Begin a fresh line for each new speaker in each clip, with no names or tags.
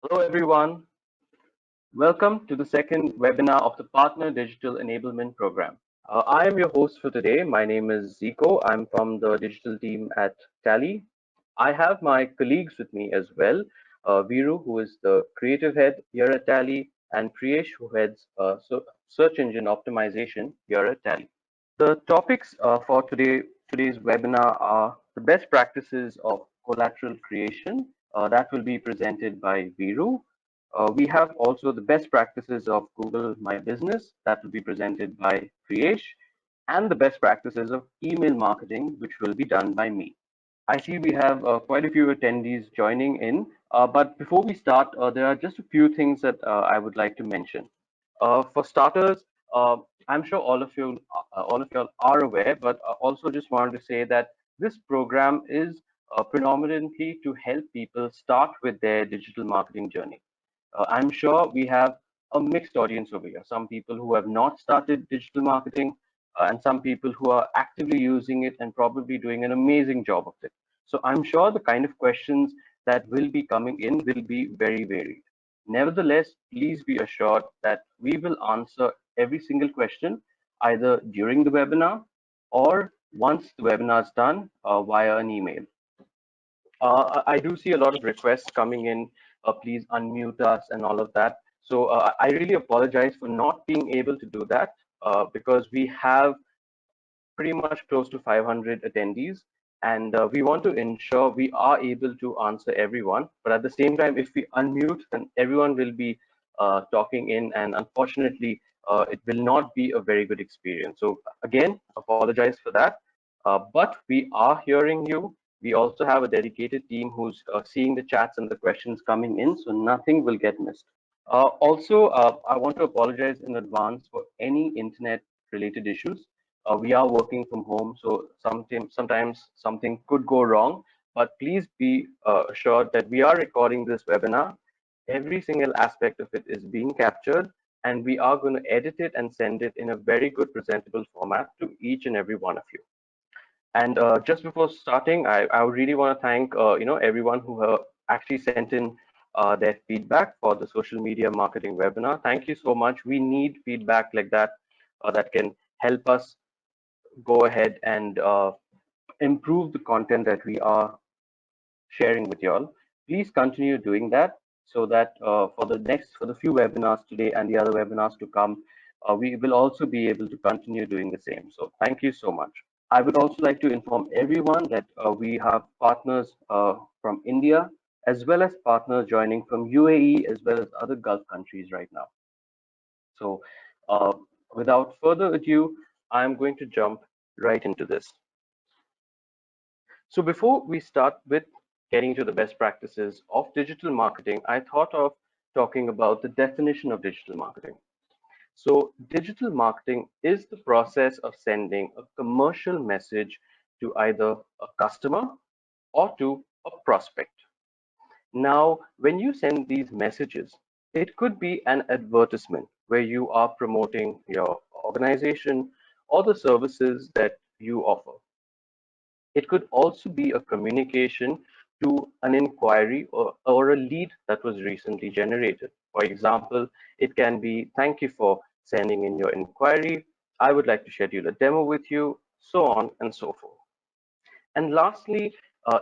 Hello, everyone. Welcome to the second webinar of the Partner Digital Enablement Program. I am your host for today. My name is Zico. I'm from the digital team at Tally. I have my colleagues with me as well, Viru, who is the creative head here at Tally, and Priyesh, who heads search engine optimization here at Tally. The topics for today's webinar are the best practices of collateral creation. That will be presented by Viru. We have also the best practices of Google My Business. That will be presented by Priyesh. And the best practices of email marketing, which will be done by me. I see we have quite a few attendees joining in, but before we start, there are just a few things that I would like to mention. For starters, uh, I'm sure all of you are aware, but also just wanted to say that this program is predominantly to help people start with their digital marketing journey. I'm sure we have a mixed audience over here. Some people who have not started digital marketing, and some people who are actively using it and probably doing an amazing job of it. So I'm sure the kind of questions that will be coming in will be very varied. Nevertheless, please be assured that we will answer every single question either during the webinar or once the webinar is done via an email. I do see a lot of requests coming in. Please unmute us and all of that. So I really apologize for not being able to do that because we have pretty much close to 500 attendees, and we want to ensure we are able to answer everyone. But at the same time, if we unmute, then everyone will be talking in, and unfortunately, it will not be a very good experience. So again, apologize for that. But we are hearing you. We also have a dedicated team who's seeing the chats and the questions coming in, so nothing will get missed. Also, I want to apologize in advance for any internet related issues. We are working from home, so sometimes something could go wrong, but please be assured that we are recording this webinar. Every single aspect of it is being captured, and we are going to edit it and send it in a very good presentable format to each and every one of you. And just before starting, I really want to thank everyone who actually sent in their feedback for the social media marketing webinar. Thank you so much. We need feedback like that that can help us go ahead and improve the content that we are sharing with y'all. Please continue doing that so that for the few webinars today and the other webinars to come, we will also be able to continue doing the same. So thank you so much. I would also like to inform everyone that we have partners from India as well as partners joining from UAE as well as other Gulf countries right now. So uh, without further ado, I'm going to jump right into this. So before we start with getting to the best practices of digital marketing, I thought of talking about the definition of digital marketing. So digital marketing is the process of sending a commercial message to either a customer or to a prospect. Now, when you send these messages, it could be an advertisement where you are promoting your organization or the services that you offer. It could also be a communication to an inquiry or a lead that was recently generated. For example, it can be, thank you for sending in your inquiry. I would like to schedule a demo with you, so on and so forth. And lastly,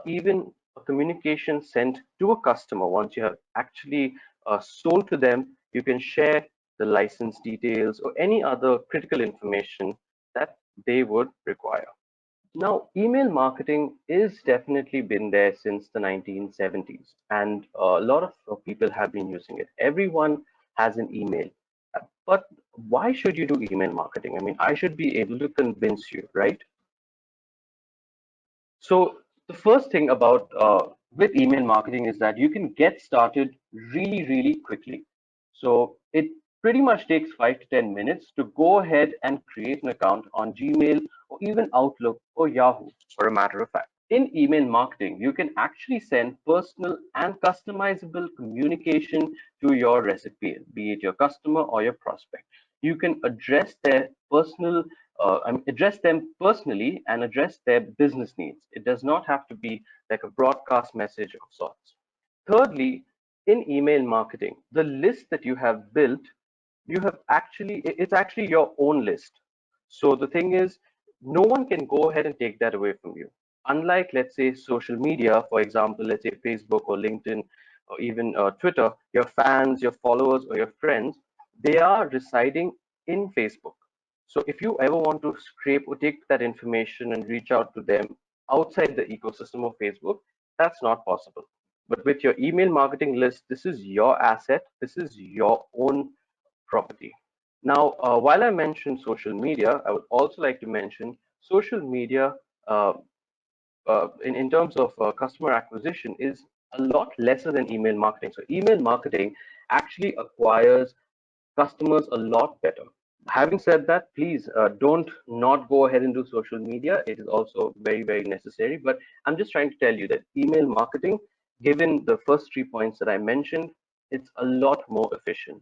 even a communication sent to a customer, once you have actually sold to them, you can share the license details or any other critical information that they would require. Now, email marketing is definitely been there since the 1970s, and a lot of people have been using it. Everyone has an email. But why should you do email marketing? I mean, I should be able to convince you, right? So the first thing about with email marketing is that you can get started really, really quickly. So it pretty much takes 5 to 10 minutes to go ahead and create an account on Gmail or even Outlook or Yahoo, for a matter of fact. In email marketing, you can actually send personal and customizable communication to your recipient, be it your customer or your prospect. You can address their address them personally and address their business needs. It does not have to be like a broadcast message of sorts. Thirdly, in email marketing, the list that you have built, it's actually your own list. So the thing is, no one can go ahead and take that away from you. Unlike, let's say, social media, for example, let's say Facebook or LinkedIn or even Twitter, your fans, your followers, or your friends, they are residing in Facebook. So if you ever want to scrape or take that information and reach out to them outside the ecosystem of Facebook, that's not possible. But with your email marketing list, this is your asset. This is your own property. Now, while I mentioned social media, I would also like to mention social media uh, in terms of customer acquisition is a lot lesser than email marketing. So email marketing actually acquires customers a lot better. Having said that, please don't not go ahead and do social media. It is also very, very necessary. But I'm just trying to tell you that email marketing, given the first 3 points that I mentioned, it's a lot more efficient.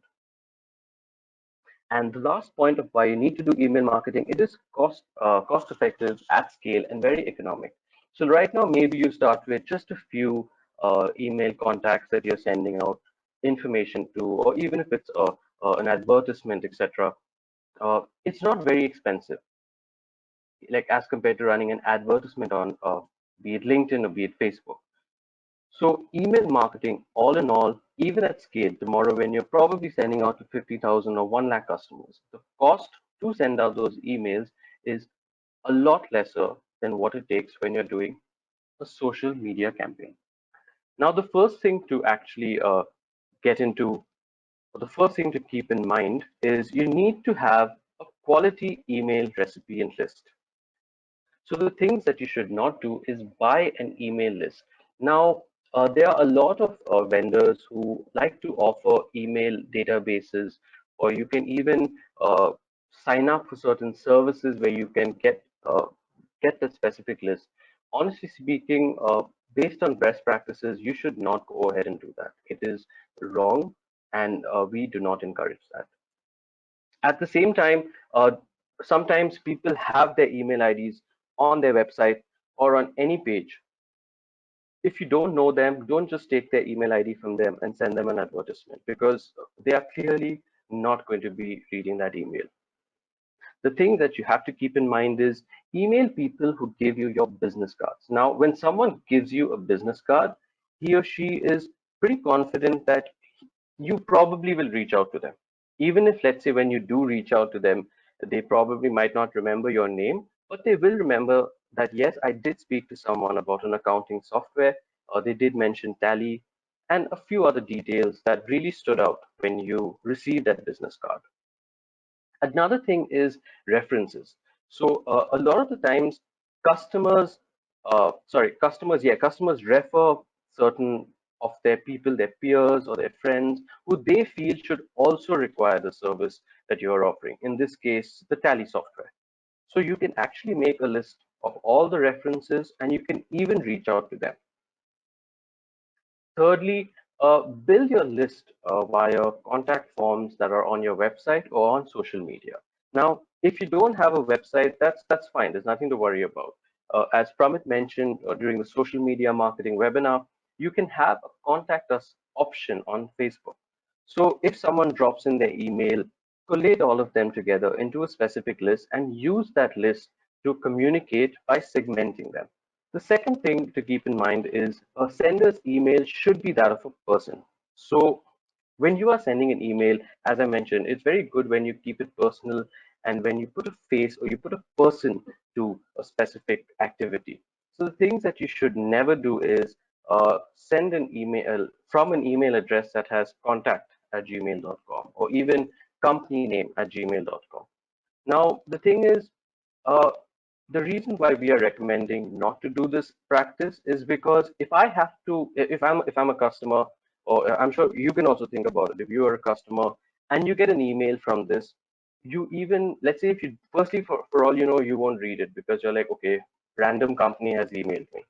And the last point of why you need to do email marketing, it is cost effective, at scale, and very economic. So right now, maybe you start with just a few email contacts that you're sending out information to, or even if it's an advertisement, etc. It's not very expensive, like as compared to running an advertisement on be it LinkedIn or be it Facebook. So email marketing, all in all, even at scale, tomorrow when you're probably sending out to 50,000 or 1 lakh customers, the cost to send out those emails is a lot lesser than what it takes when you're doing a social media campaign. Now, the first thing to actually get into, or the first thing to keep in mind is you need to have a quality email recipient list. So the things that you should not do is buy an email list. Now, there are a lot of vendors who like to offer email databases, or you can even sign up for certain services where you can get the specific list. Honestly speaking, based on best practices, you should not go ahead and do that. It is wrong, and we do not encourage that. At the same time, sometimes people have their email IDs on their website or on any page. If you don't know them, don't just take their email ID from them and send them an advertisement because they are clearly not going to be reading that email. The thing that you have to keep in mind is email people who give you your business cards. Now, when someone gives you a business card, he or she is pretty confident that you probably will reach out to them. Even if, let's say, when you do reach out to them, they probably might not remember your name, but they will remember that, yes, I did speak to someone about an accounting software, or they did mention Tally, and a few other details that really stood out when you received that business card. Another thing is references. So a lot of the times, customers refer certain of their people, their peers or their friends, who they feel should also require the service that you are offering. In this case, the Tally software. So you can actually make a list of all the references, and you can even reach out to them. Thirdly, build your list via contact forms that are on your website or on social media. Now, if you don't have a website, that's fine. There's nothing to worry about. As Pramit mentioned during the social media marketing webinar, you can have a contact us option on Facebook. So if someone drops in their email, collate all of them together into a specific list and use that list to communicate by segmenting them. The second thing to keep in mind is a sender's email should be that of a person. So when you are sending an email, as I mentioned, it's very good when you keep it personal and when you put a face or you put a person to a specific activity. So the things that you should never do is send an email from an email address that has contact@gmail.com or even company name at gmail.com. Now, the thing is, uh, the reason why we are recommending not to do this practice is because if I have to, if I'm a customer, or I'm sure you can also think about it. If you are a customer and you get an email from this, you even let's say if you firstly for all you know you won't read it because you're like, okay, random company has emailed me.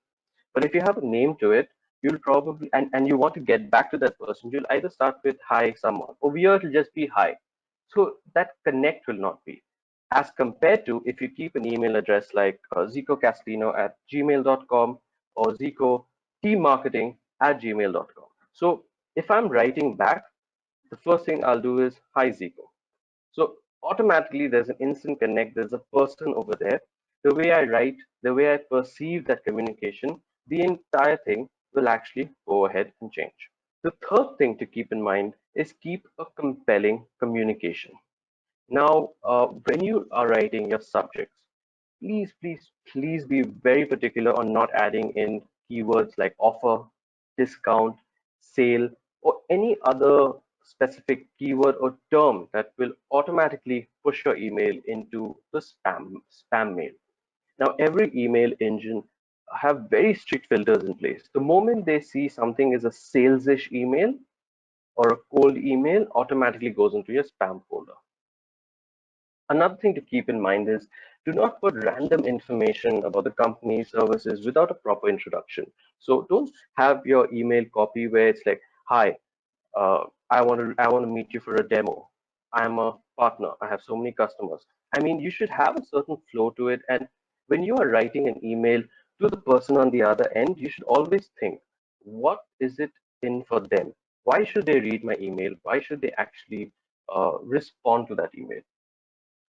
But if you have a name to it, you'll probably and you want to get back to that person, you'll either start with hi someone, or here it'll just be hi. So that connect will not be. As compared to if you keep an email address like zico@gmail.com or zico teammarketing@gmail.com. So If I'm writing back, the first thing I'll do is, hi Zico. So automatically there's an instant connect. There's a person over there. The way I write, the way I perceive that communication, the entire thing will actually go ahead and change. The third thing to keep in mind is keep a compelling communication. Now, when you are writing your subjects, please be very particular on not adding in keywords like offer, discount, sale, or any other specific keyword or term that will automatically push your email into the spam mail. Now, every email engine have very strict filters in place. The moment they see something is a sales-ish email or a cold email, automatically goes into your spam folder. Another thing to keep in mind is do not put random information about the company services without a proper introduction. So don't have your email copy where it's like, hi, I want to meet you for a demo. I'm a partner. I have so many customers. I mean, you should have a certain flow to it. And when you are writing an email to the person on the other end, you should always think, what is it in for them? Why should they read my email? Why should they actually respond to that email?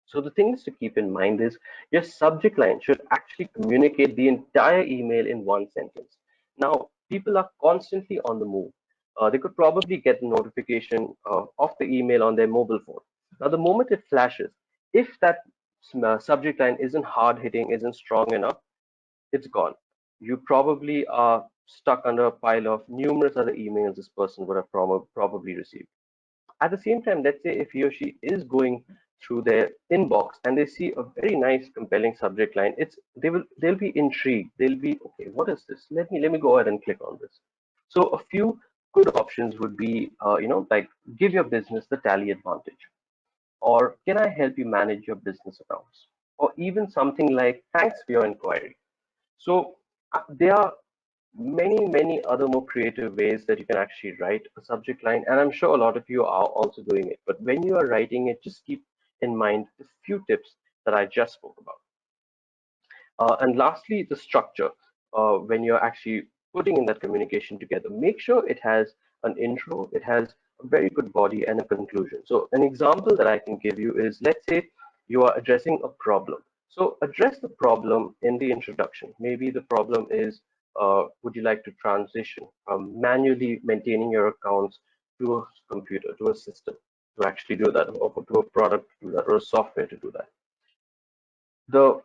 So the things to keep in mind is your subject line should actually communicate the entire email in one sentence. Now, people are constantly on the move. They could probably get a notification of the email on their mobile phone. Now, the moment it flashes, if that subject line isn't hard hitting, isn't strong enough, it's gone. You probably are stuck under a pile of numerous other emails this person would have probably received. At the same time, let's say if he or she is going through their inbox and they see a very nice, compelling subject line, they'll be intrigued. They'll be, okay, what is this? Let me go ahead and click on this. So a few good options would be, like give your business the tally advantage, or can I help you manage your business accounts, or even something like thanks for your inquiry. So there are many other more creative ways that you can actually write a subject line, and I'm sure a lot of you are also doing it. But when you are writing it, just keep in mind the few tips that I just spoke about. And lastly, the structure. When you're actually putting in that communication together, make sure it has an intro, it has a very good body and a conclusion. So an example that I can give you is, let's say you are addressing a problem. So address the problem in the introduction. Maybe the problem is, would you like to transition from manually maintaining your accounts to a computer, to a system to actually do that, or to a product to do that, or a software to do that? The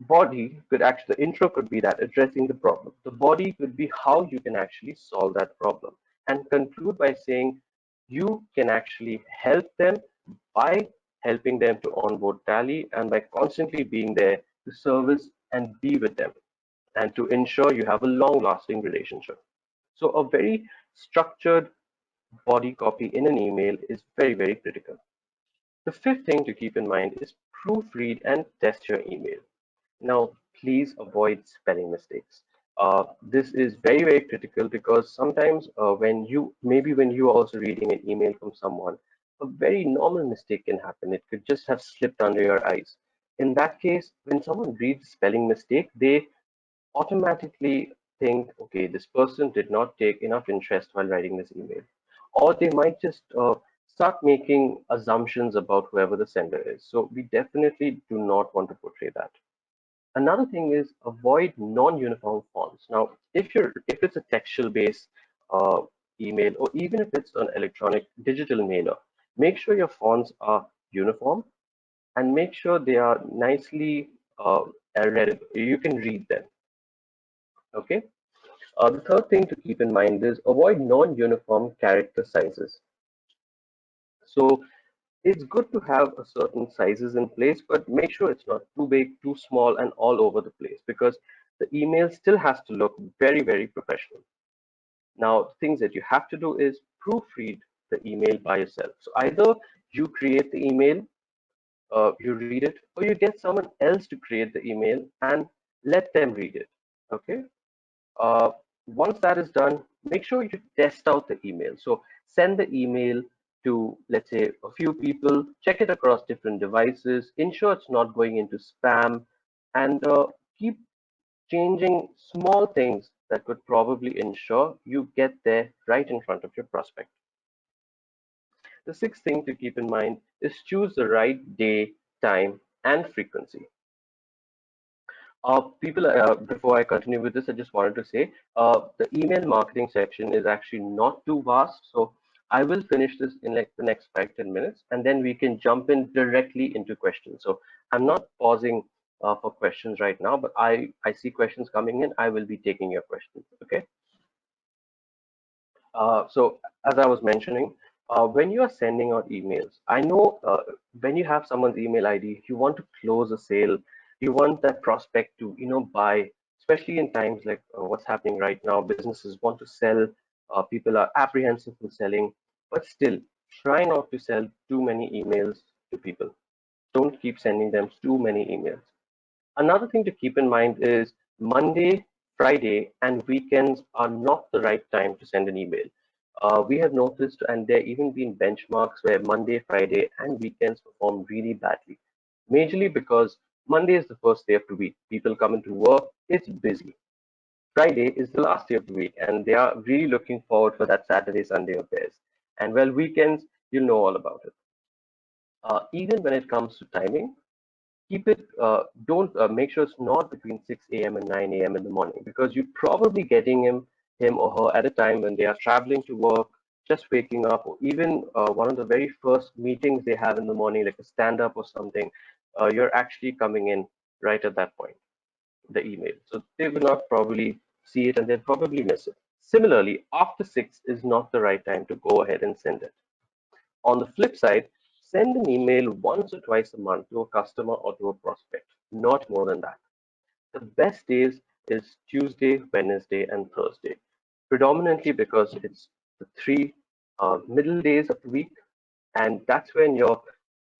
body could actually, the intro could be that addressing the problem. The body could be how you can actually solve that problem, and conclude by saying you can actually help them by helping them to onboard Tally, and by constantly being there to service and be with them and to ensure you have a long lasting relationship. So a very structured body copy in an email is very critical. The fifth thing to keep in mind is proofread and test your email. Now, please avoid spelling mistakes. This is very critical, because sometimes when you are also reading an email from someone, a very normal mistake can happen. It could just have slipped under your eyes. In that case, when someone reads spelling mistake, they automatically think, okay, this person did not take enough interest while writing this email. Or they might just start making assumptions about whoever the sender is. So we definitely do not want to portray that. Another thing is avoid non-uniform fonts. Now, if it's a textual based uh, email, or even if it's an electronic digital mailer, make sure your fonts are uniform, and make sure they are nicely read. You can read them. Okay. The third thing to keep in mind is avoid non-uniform character sizes. So it's good to have a certain sizes in place, but make sure it's not too big, too small, and all over the place, because the email still has to look very professional. Now, the things that you have to do is proofread the email by yourself. So either you create the email, you read it, or you get someone else to create the email and let them read it. Okay. Uh, Once that is done, make sure you test out the email. So send the email to, let's say, a few people, check it across different devices, ensure it's not going into spam, and keep changing small things that could probably ensure you get there right in front of your prospect. The sixth thing to keep in mind is choose the right day, time, and frequency. Before I continue with this, I just wanted to say the email marketing section is actually not too vast. So I will finish this in like the next 5-10 minutes, and then we can jump in directly into questions. So I'm not pausing for questions right now, but I see questions coming in. I will be taking your questions. Okay. So as I was mentioning, when you are sending out emails, I know when you have someone's email ID, you want to close a sale, you want that prospect to, buy, especially in times like what's happening right now. Businesses want to sell, people are apprehensive in selling, but still try not to sell too many emails to people. Don't keep sending them too many emails. Another thing to keep in mind is Monday, Friday, and weekends are not the right time to send an email. We have noticed, and there even been benchmarks where Monday, Friday, and weekends perform really badly. Majorly because Monday is the first day of the week. People come into work, it's busy. Friday is the last day of the week, and they are really looking forward for that Saturday, Sunday of theirs. And well, weekends, you know all about it. Even when it comes to timing, keep it don't make sure it's not between 6 a.m. and 9 a.m. in the morning, because you're probably getting him or her at a time when they are traveling to work, just waking up, or even one of the very first meetings they have in the morning, like a stand up or something. You're actually coming in right at that point, the email, so they will not probably see it and they'll probably miss it. Similarly, after 6 is not the right time to go ahead and send it. On the flip side, send an email once or twice a month to a customer or to a prospect, not more than that. The best days is Tuesday, Wednesday, and Thursday, predominantly because it's the three middle days of the week, and that's when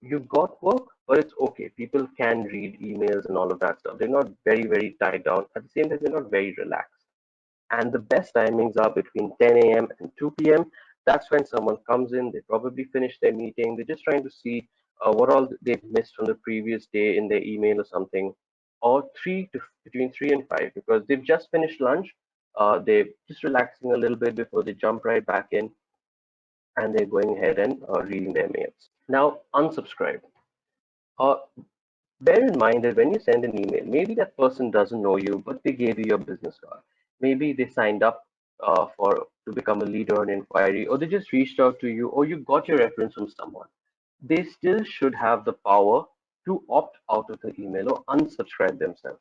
you've got work, but it's okay. People can read emails and all of that stuff. They're not very, very tied down. At the same time, they're not very relaxed. And the best timings are between 10 a.m. and 2 p.m. That's when someone comes in, they probably finish their meeting, they're just trying to see what all they've missed from the previous day in their email or something, or between 3 and 5, because they've just finished lunch, they're just relaxing a little bit before they jump right back in, and they're going ahead and reading their mails. Now, unsubscribe. Uh, Bear in mind that when you send an email, maybe that person doesn't know you, but they gave you your business card. Maybe they signed up for to become a lead or an inquiry, or they just reached out to you, or you got your reference from someone. They still should have the power to opt out of the email or unsubscribe themselves.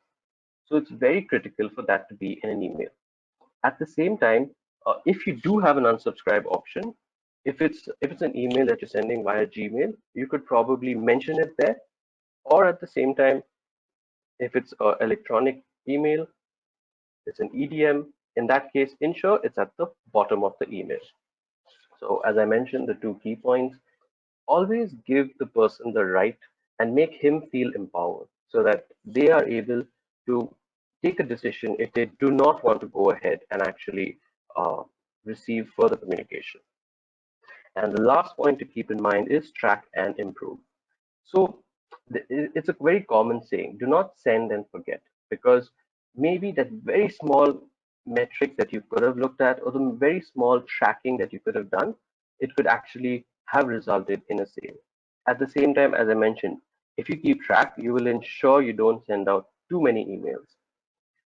So it's very critical for that to be in an email. At the same time, if you do have an unsubscribe option, if it's an email that you're sending via Gmail, you could probably mention it there, or at the same time, if it's an electronic email, it's an EDM. In that case, ensure it's at the bottom of the email. So as I mentioned, the two key points, always give the person the right and make him feel empowered so that they are able to take a decision if they do not want to go ahead and actually uh, receive further communication. And the last point to keep in mind is track and improve. So it's a very common saying, do not send and forget, because maybe that very small metric that you could have looked at, or the very small tracking that you could have done, it could actually have resulted in a sale. At the same time, as I mentioned, if you keep track, you will ensure you don't send out too many emails.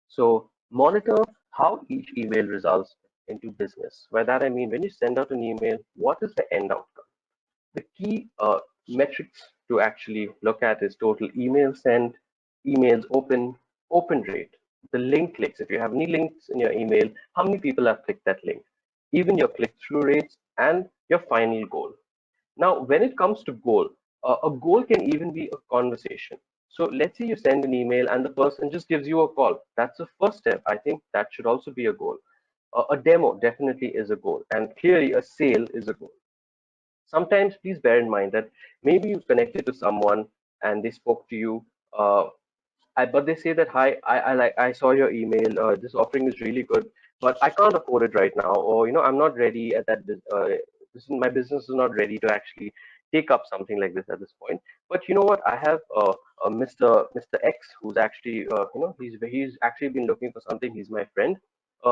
So monitor how each email results into business. By that I mean, when you send out an email, what is the end outcome? The key metrics to actually look at is total emails sent, emails open rate, the link clicks. If you have any links in your email, how many people have clicked that link, even your click-through rates, and your final goal. Now, when it comes to goal, a goal can even be a conversation. So let's say you send an email and the person just gives you a call. That's the first step. I think that should also be a goal. A demo definitely is a goal, and clearly a sale is a goal. Sometimes please bear in mind that maybe you connected to someone and they spoke to you, but they say that, hi, I saw your email, this offering is really good, but I can't afford it right now, or I'm not ready at that my business is not ready to actually take up something like this at this point. But you know what, I have Mr. X, who's actually he's actually been looking for something. He's my friend,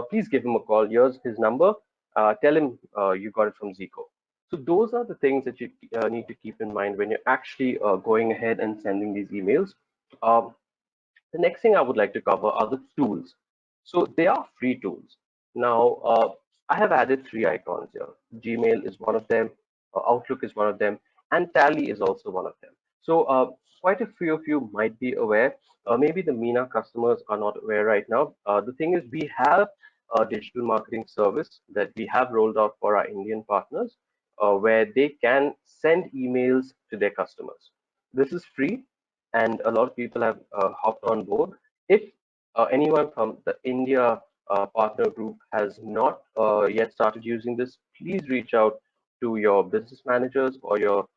please give him a call. Here's his number. Tell him you got it from Zico. So those are the things that you need to keep in mind when you're actually going ahead and sending these emails. Um, the next thing I would like to cover are the tools. So they are free tools. Now, I have added three icons here. Gmail is one of them, Outlook is one of them, and Tally is also one of them. So quite a few of you might be aware. Maybe the MENA customers are not aware right now. The thing is, we have a digital marketing service that we have rolled out for our Indian partners, where they can send emails to their customers. This is free and a lot of people have hopped on board. If anyone from the India partner group has not yet started using this, please reach out to your business managers or your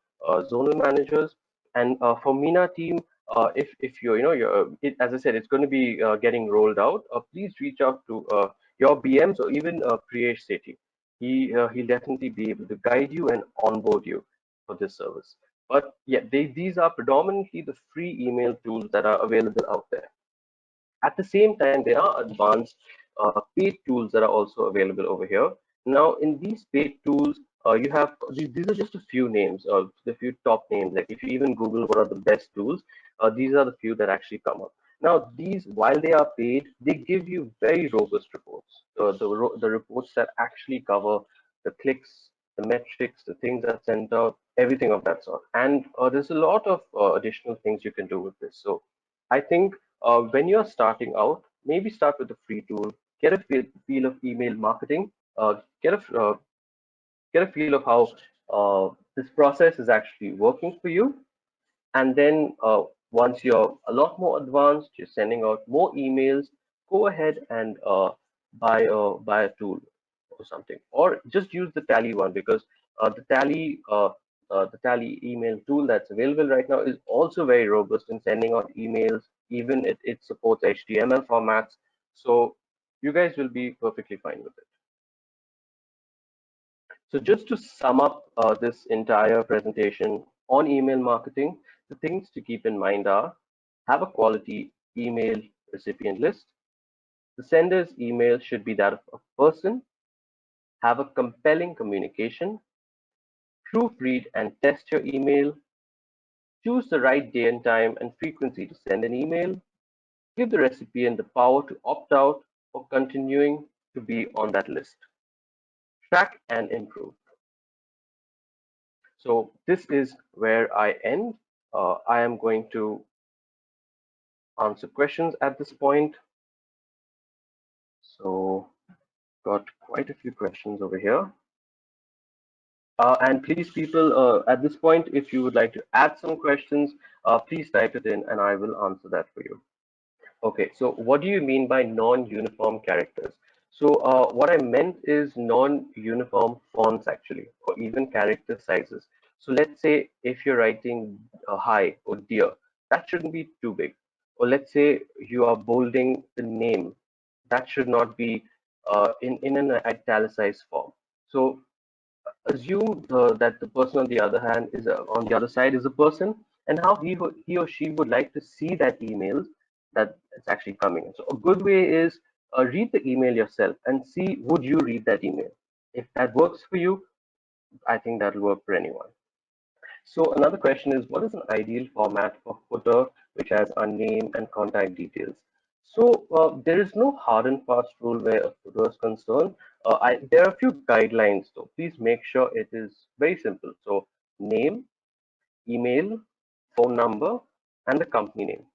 zonal managers. And for MENA team, if you're as I said, it's going to be getting rolled out. Please reach out to your BMs or even Priyesh Sethi. He'll definitely be able to guide you and onboard you for this service. But yeah, these are predominantly the free email tools that are available out there. At the same time, there are advanced paid tools that are also available over here. Now, in these paid tools, you have these are just a few names, the few top names. Like if you even Google what are the best tools, these are the few that actually come up. Now, these, while they are paid, they give you very robust reports. The reports that actually cover the clicks, the metrics, the things that sent out, everything of that sort. And there's a lot of additional things you can do with this. So I think when you're starting out, maybe start with a free tool, get a feel of email marketing, get a feel of how this process is actually working for you, and then once you're a lot more advanced, you're sending out more emails, go ahead and buy a tool or something, or just use the Tally one because the Tally email tool that's available right now is also very robust in sending out emails. Even it supports HTML formats, so you guys will be perfectly fine with it. So just to sum up this entire presentation on email marketing, the things to keep in mind are: have a quality email recipient list. The sender's email should be that of a person. Have a compelling communication. Proofread and test your email. Choose the right day and time and frequency to send an email. Give the recipient the power to opt out or continuing to be on that list. Track and improve. So this is where I end. I am going to answer questions at this point. So got quite a few questions over here. And please, people, at this point, if you would like to add some questions, please type it in and I will answer that for you. Okay, so what do you mean by non-uniform characters? So what I meant is non-uniform fonts actually, or even character sizes. So let's say if you're writing hi or dear, that shouldn't be too big. Or let's say you are bolding the name, that should not be in an italicized form. So assume that the person on the other hand is on the other side is a person, and how he or she would like to see that email that it's actually coming in. So a good way is read the email yourself and see would you read that email. If that works for you, I think that'll work for anyone. So another question is, what is an ideal format for footer which has our name and contact details? So there is no hard and fast rule where a footer is concerned. There are a few guidelines, so please make sure it is very simple. So name, email, phone number, and the company name.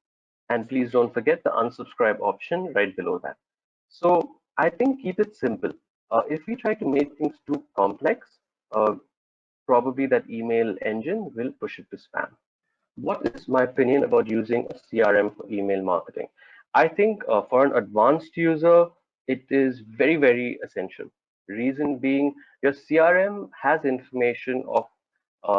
And please don't forget the unsubscribe option right below that. So I think keep it simple. If we try to make things too complex, uh, probably that email engine will push it to spam. What is my opinion about using a CRM for email marketing? I think for an advanced user, it is very, very essential. Reason being, your CRM has information of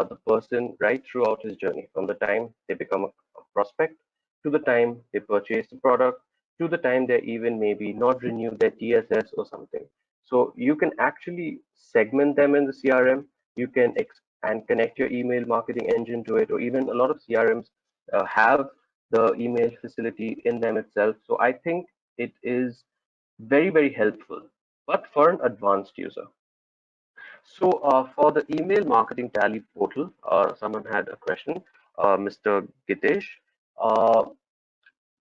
the person right throughout his journey, from the time they become a prospect to the time they purchase the product to the time they even maybe not renew their TSS or something. So you can actually segment them in the CRM. You can and connect your email marketing engine to it, or even a lot of CRMs have the email facility in them itself. So I think it is Very, very helpful, but for an advanced user. So for the email marketing tally portal, someone had a question, Mr. Gitesh. Uh,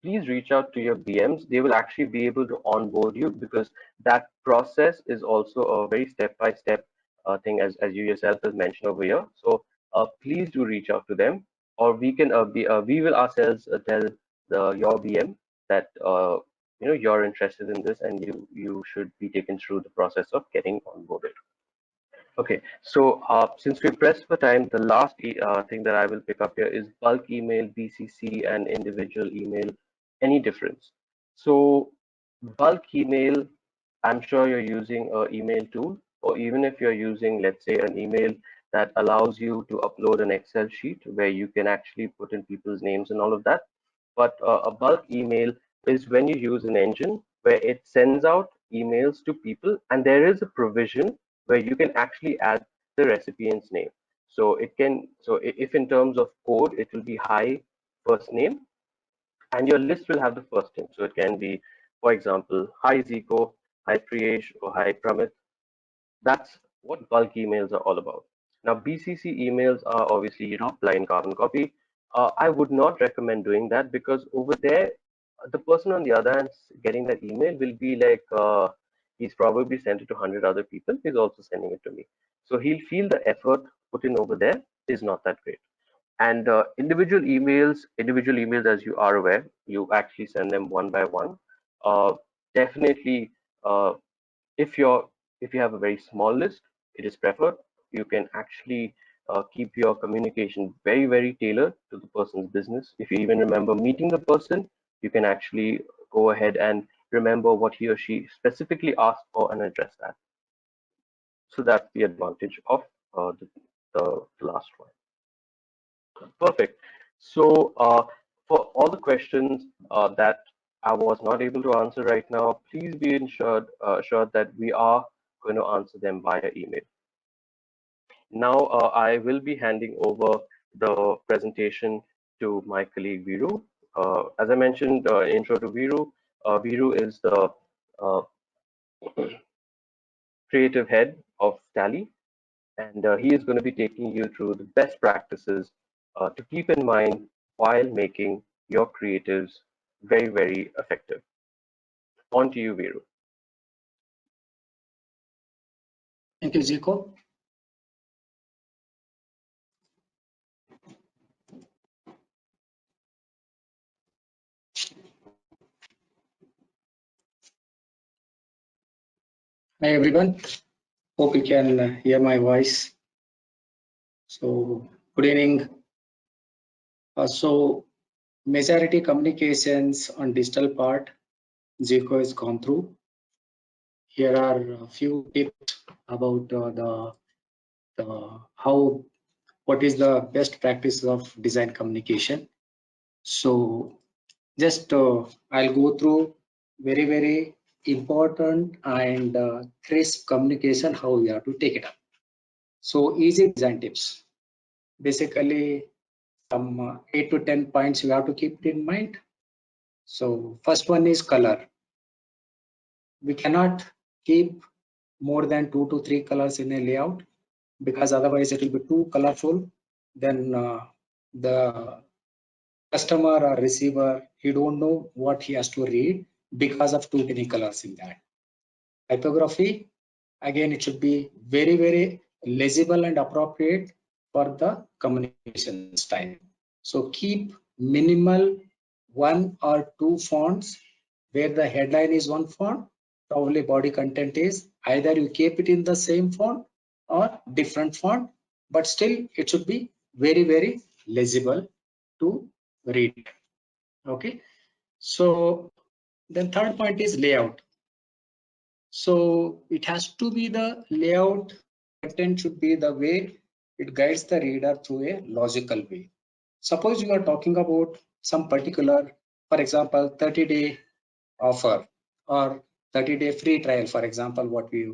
Please reach out to your BMs. They will actually be able to onboard you because that process is also a very step-by-step thing, as you yourself has mentioned over here. So please do reach out to them, or we will ourselves tell your BM that you're interested in this and you should be taken through the process of getting onboarded. Okay, so since we're pressed for time, the last thing that I will pick up here is bulk email, BCC, and individual email. Any difference? So bulk email, I'm sure you're using an email tool, or even if you're using, let's say, an email that allows you to upload an Excel sheet where you can actually put in people's names and all of that. But a bulk email is when you use an engine where it sends out emails to people, and there is a provision where you can actually add the recipient's name. So if in terms of code, it will be hi first name, and your list will have the first name. So it can be, for example, hi Zico, hi Priyesh, or hi Pramit. That's what bulk emails are all about. Now, BCC emails are obviously, blind carbon copy. I would not recommend doing that because over there, the person on the other hand getting that email will be like, he's probably sent it to 100 other people. He's also sending it to me. So he'll feel the effort put in over there is not that great. And individual emails, as you are aware, you actually send them one by one. Definitely, uh, if you're if you have a very small list, it is preferred. You can actually keep your communication very, very tailored to the person's business. If you even remember meeting the person, you can actually go ahead and remember what he or she specifically asked for and address that. So that's the advantage of the last one. Perfect. So for all the questions that I was not able to answer right now, please be assured that we are going to answer them via email. Now I will be handing over the presentation to my colleague Viru. As I mentioned, intro to Viru. Viru is the uh, creative head of Tally, and he is going to be taking you through the best practices to keep in mind while making your creatives very, very effective. On to you, Viru.
Thank you, Zico. Hi, everyone. Hope you can hear my voice. So, good evening. So, majority communications on digital part, Zico has gone through. Here are a few tips about how what is the best practice of design communication. So, just I'll go through very important and crisp communication how we have to take it up. So easy design tips. Basically, some 8 to 10 points you have to keep it in mind. So first one is color. We cannot keep more than 2 to 3 colors in a layout because otherwise it will be too colorful. Then the customer or receiver, he don't know what he has to read because of too many colors in that. Typography, again, it should be very legible and appropriate for the communication style. So keep minimal 1 or 2 fonts where the headline is one font, probably body content is either you keep it in the same font or different font, but still it should be very legible to read. Okay, so then third point is layout. So it has to be the layout, content should be the way it guides the reader through a logical way. Suppose you are talking about some particular, for example, 30-day offer or 30-day free trial, for example, what we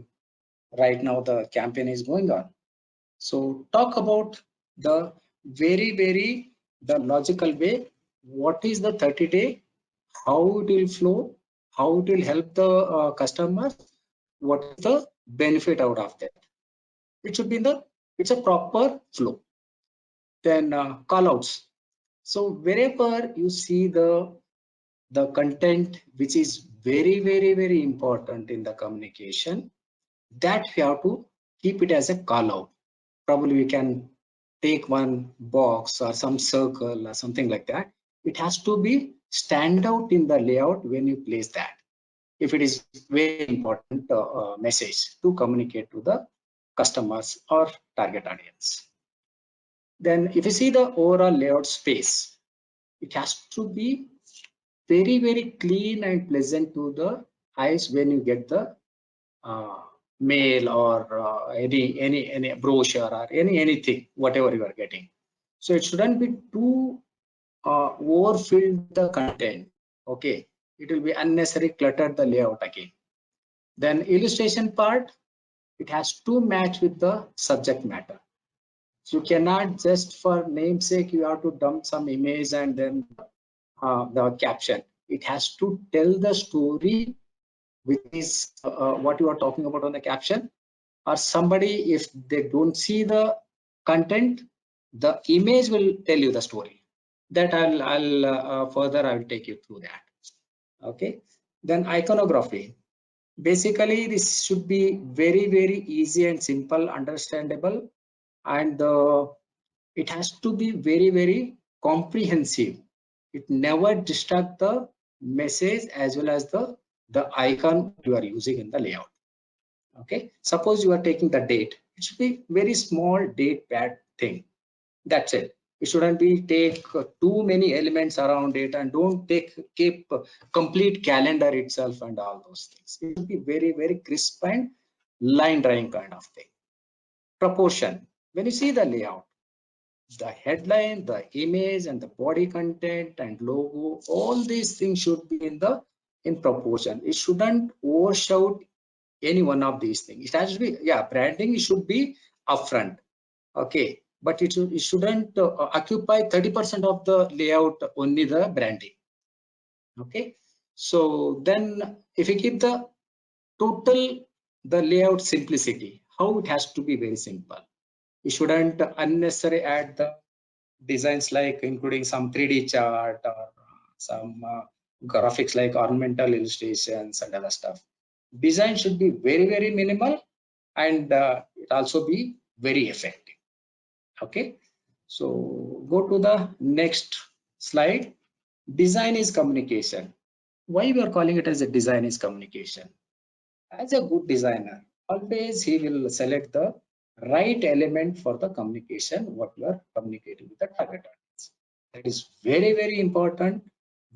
right now the campaign is going on. So talk about the very the logical way. What is the 30-day? How it will flow? how it will help the customers, what is the benefit out of that. It should be in the, it's a proper flow. Then call outs. So wherever you see the content which is very, very, very important in the communication, that we have to keep it as a call out. Probably we can take one box or some circle or something like that. It has to be stand out in the layout when you place that, if it is very important message to communicate to the customers or target audience. Then if you see the overall layout space, it has to be very, very clean and pleasant to the eyes when you get the uh, mail or any brochure or anything, whatever you are getting. So it shouldn't be too overfilled with the content. Okay, it will be unnecessary clutter the layout again. Then illustration part, it has to match with the subject matter. So you cannot just for namesake you have to dump some image and then the caption. It has to tell the story with this what you are talking about on the caption, or somebody if they don't see the content, the image will tell you the story. That I'll further I will take you through that. Okay, then iconography. Basically, this should be very, very easy and simple, understandable, and it has to be very, very comprehensive. It never distract the message as well as the icon what you are using in the layout. Okay, suppose you are taking the date, it should be very small date pad thing. That's it. It shouldn't be take too many elements around it, and don't keep complete calendar itself and all those things. It should be very, very crisp and line drawing kind of thing. Proportion. When you see the layout, the headline, the image, and the body content and logo, all these things should be in proportion. It shouldn't overshout any one of these things. It has to be, yeah, branding, it should be upfront. Okay, but it shouldn't occupy 30% of the layout, only the branding. Okay, so then if you keep the total the layout simplicity, how it has to be very simple. You shouldn't unnecessarily add the designs like including some 3D chart or some graphics like ornamental illustrations and other stuff. Design should be very, very minimal, and it also be very effective. Okay, so go to the next slide. Design is communication. Why we are calling it as a design is communication? As a good designer, always he will select the right element for the communication, what you are communicating with the target audience. That is very, very important.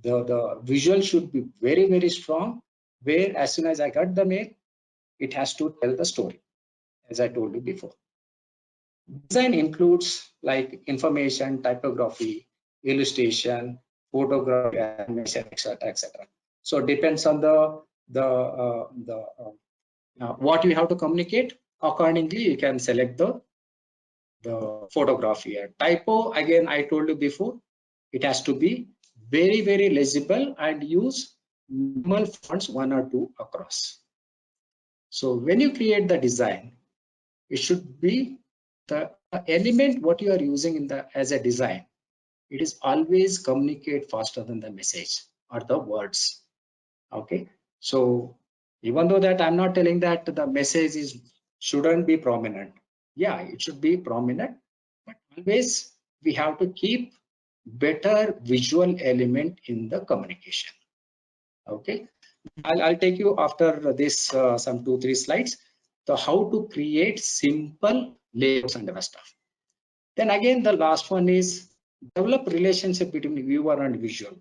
The visual should be very, very strong, where as soon as I got the mail, it has to tell the story, as I told you before. Design includes like information, typography, illustration, photography, animation, etc., etc. So it depends on what you have to communicate. Accordingly, you can select the photography. Typo, again, I told you before, it has to be very, very legible and use minimal fonts, one or two across. So when you create the design, it should be the element what you are using in the as a design. It is always communicate faster than the message or the words. Okay, so even though that I'm not telling that the message is shouldn't be prominent. Yeah, it should be prominent, but always we have to keep better visual element in the communication. Okay, I'll take you after this some 2-3 slides, the how to create simple layouts and other stuff. Then again, the last one is develop relationship between viewer and visual.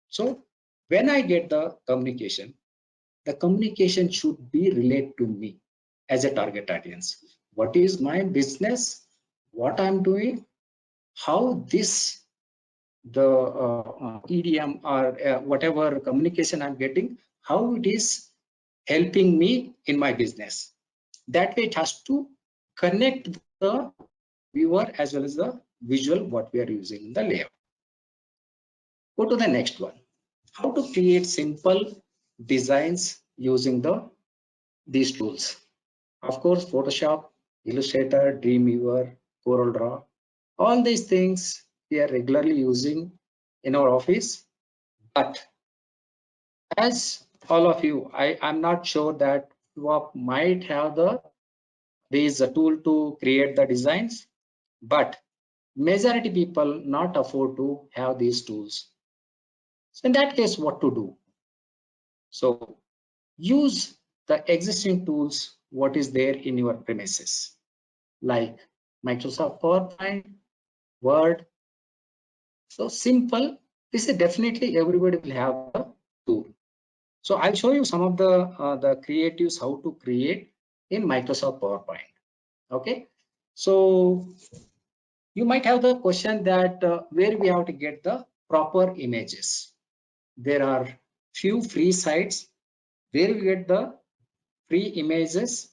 So when I get the communication should be related to me as a target audience. What is my business? What I'm doing? How this the EDM or whatever communication I'm getting, how it is helping me in my business. That way it has to connect the viewer as well as the visual what we are using in the layout. Go to the next one. How to create simple designs using these tools. Of course, Photoshop, Illustrator, Dreamweaver, CorelDRAW, all these things we are regularly using in our office. But as all of you, I'm not sure that you might have this tool to create the designs, but majority people not afford to have these tools. So in that case, what to do? So use the existing tools what is there in your premises, like Microsoft PowerPoint, Word. So simple. This is definitely everybody will have the tool. So I'll show you some of the creatives how to create in Microsoft PowerPoint. Okay. So you might have the question that where we have to get the proper images. There are few free sites where you get the free images.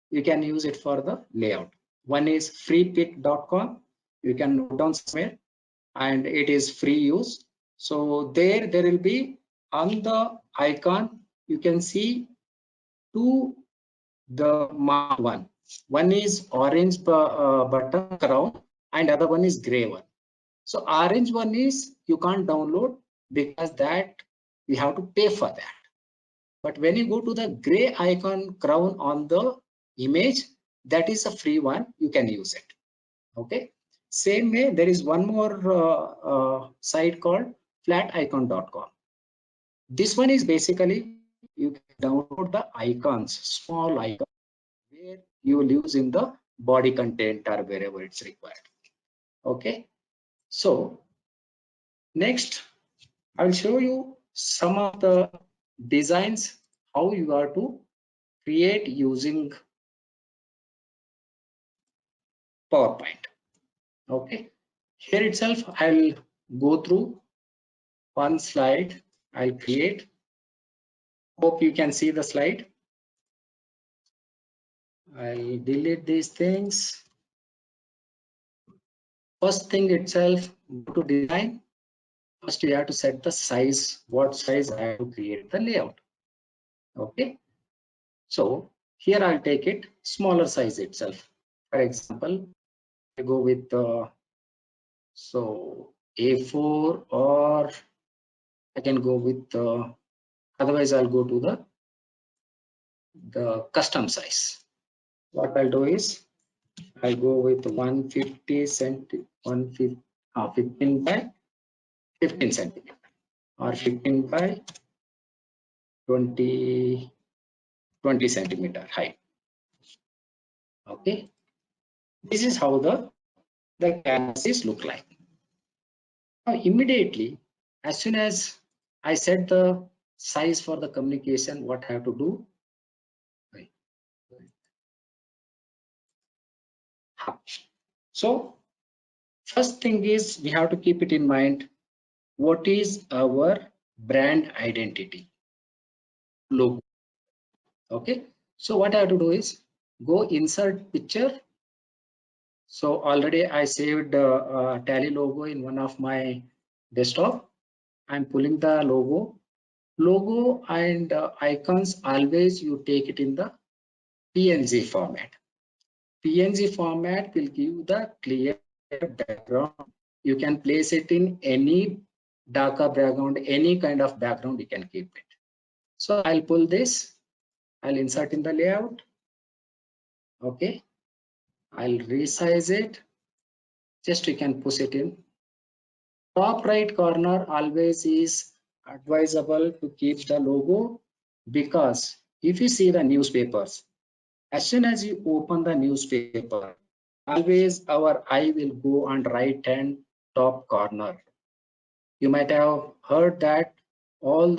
You can use it for the layout. One is freepik.com. You can note down somewhere, and it is free use. So there will be on the icon, you can see two the marked one. One is orange button crown and other one is gray one. So orange one is you can't download because that we have to pay for that. But when you go to the gray icon crown on the image, that is a free one, you can use it. Okay. Same way, there is one more site called flaticon.com. This one is basically you can download the icons, small icons, where you will use in the body content or wherever it's required. Okay. So next, I'll show you some of the designs how you are to create using PowerPoint. Okay. Here itself, I'll go through one slide. I'll create. Hope you can see the slide. I'll delete these things. First thing itself, go to design. First, you have to set the size, what size I have to create the layout. Okay. So here I'll take it smaller size itself. For example, I go with so A4, or I can go with otherwise I'll go to the custom size. What I'll do is I'll go with 150 15 by 15 centimeter or 15 by 20 centimeter height. Okay, this is how the canvases look like. Now immediately, as soon as I set the size for the communication, what I have to do? So first thing is we have to keep it in mind. What is our brand identity? Logo. Okay. So what I have to do is go insert picture. So already I saved Tally logo in one of my desktop. I'm pulling the logo and icons. Always you take it in the PNG format. PNG format will give the clear background. You can place it in any darker background, any kind of background you can keep it. So I'll pull this, I'll insert in the layout. Okay, I'll resize it. Just you can push it in. Top right corner always is advisable to keep the logo, because if you see the newspapers, as soon as you open the newspaper, always our eye will go on right hand top corner. You might have heard that all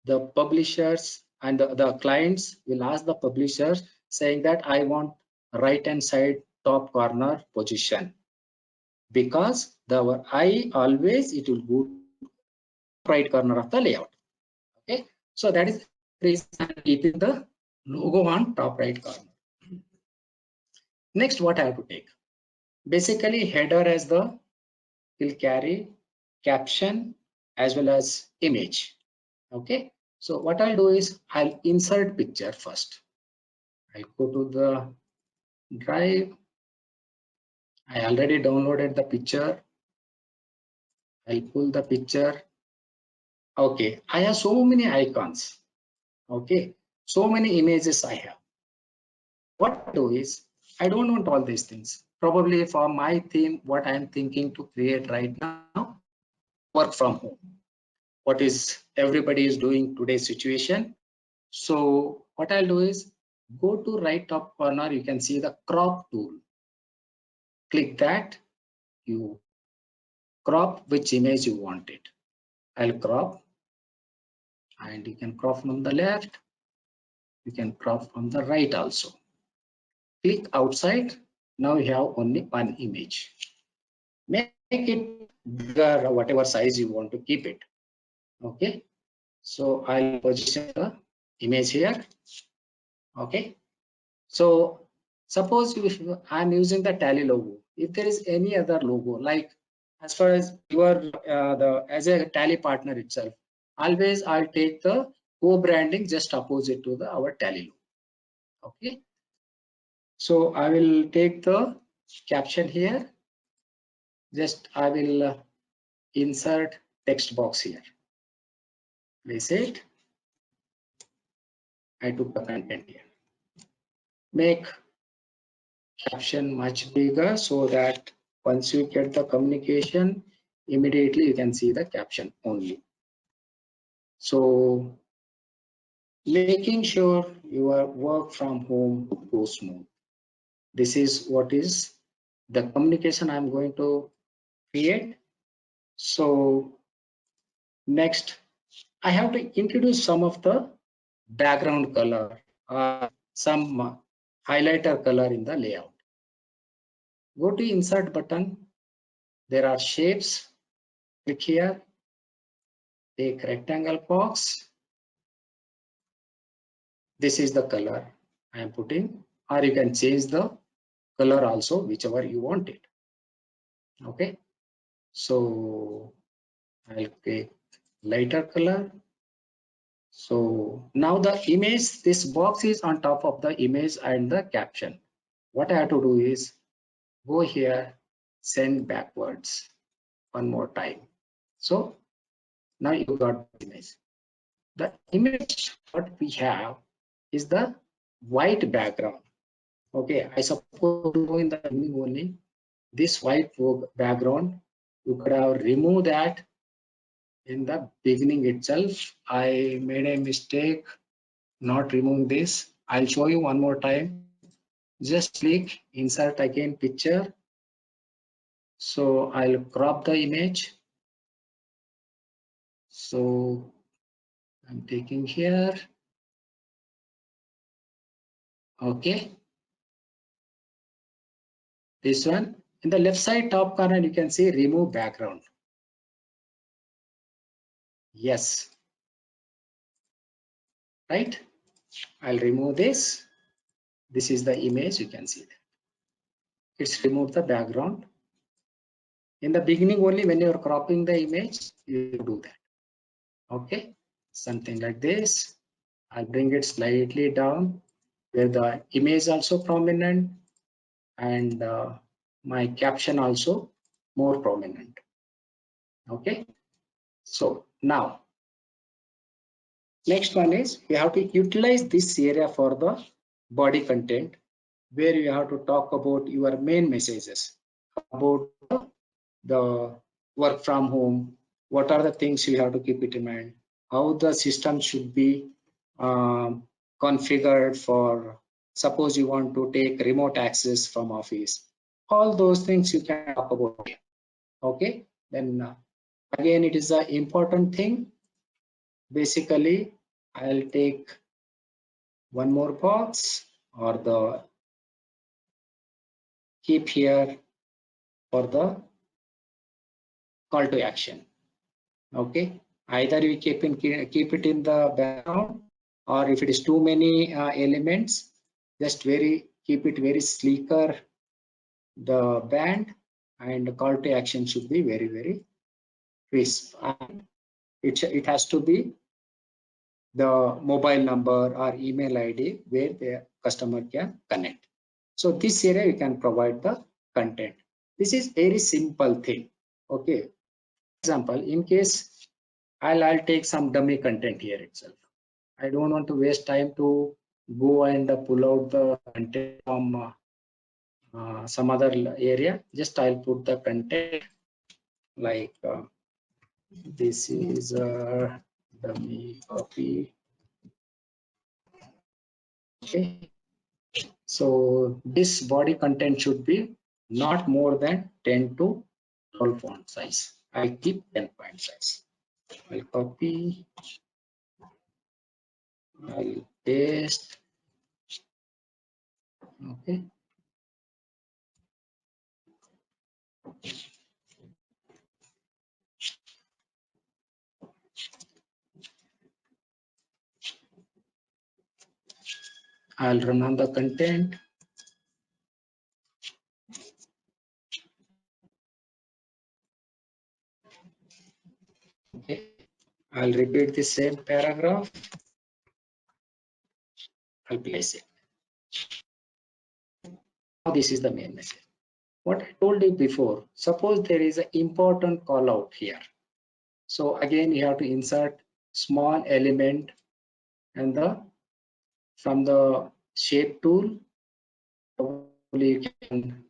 the publishers and the clients will ask the publishers saying that I want right hand side top corner position, because our eye always it will go right corner of the layout. Okay, so that is the reason I'm keeping the logo on top right corner. Next, what I have to take? Basically, header as the will carry caption as well as image. Okay, So what I'll do is I'll insert picture first. I'll go to the drive. I already downloaded the picture. I'll pull the picture. Okay, I have so many icons. Okay, so many images I have. What I do is I don't want all these things. Probably for my theme, what I'm thinking to create right now, work from home. What is everybody is doing today's situation. So what I'll do is go to right top corner. You can see the crop tool. Click that. You crop which image you want it. I'll crop, and you can crop from the left. You can crop from the right also. Click outside. Now you have only one image. Make it bigger or whatever size you want to keep it. Okay. So I'll position the image here. Okay. So suppose if I'm using the Tally logo, if there is any other logo, like as far as your as a Tally partner itself, always I'll take the co-branding just opposite to the our Tally logo. Okay. So I will take the caption here. Just I will insert text box here. Place it. I took the content here. Make caption much bigger so that once you get the communication, immediately you can see the caption only. So making sure your work from home goes smooth. This is what is the communication I'm going to create. So next, I have to introduce some of the background color or some highlighter color in the layout. Go to insert button. There are shapes. Click here. Take rectangle box. This is the color I am putting, or you can change the color also, whichever you want it. Okay. So I'll take lighter color. So now the image, this box is on top of the image and the caption. What I have to do is go here, send backwards one more time. So now you got the image. The image what we have is the white background. Okay, I suppose to go in the beginning only this white background. You could have removed that in the beginning itself. I made a mistake not removing this. I'll show you one more time. Just click insert again picture. So I'll crop the image. So I'm taking here. Okay. This one in the left side top corner, you can see remove background. Yes. Right. I'll remove this. This is the image. You can see that. It's removed the background. In the beginning only when you're cropping the image, you do that. Okay. Something like this. I'll bring it slightly down where the image also prominent and my caption also more prominent. Okay. So now next one is you have to utilize this area for the body content where you have to talk about your main messages about the work from home. What are the things you have to keep it in mind? How the system should be configured for, suppose you want to take remote access from office. All those things you can talk about. Okay, then again it is an important thing. Basically, I'll take one more box or the keep here for the call to action. Okay, either you keep it in the background, or if it is too many elements, just keep it very sleeker the band, and the call to action should be very crisp, and it has to be the mobile number or email ID where the customer can connect. So this area you can provide the content. This is very simple thing. Okay. Example, in case I'll take some dummy content here itself. I don't want to waste time to go and pull out the content from some other area. Just I'll put the content like this is a dummy copy. Okay. So this body content should be not more than 10 to 12 font size. I keep 10 point size. I'll copy, I'll paste. Okay. I'll run on the content. Okay. I'll repeat the same paragraph. I'll place it. Now this is the main message. What I told you before, suppose there is an important call out here. So again, you have to insert small element and from the shape tool, you can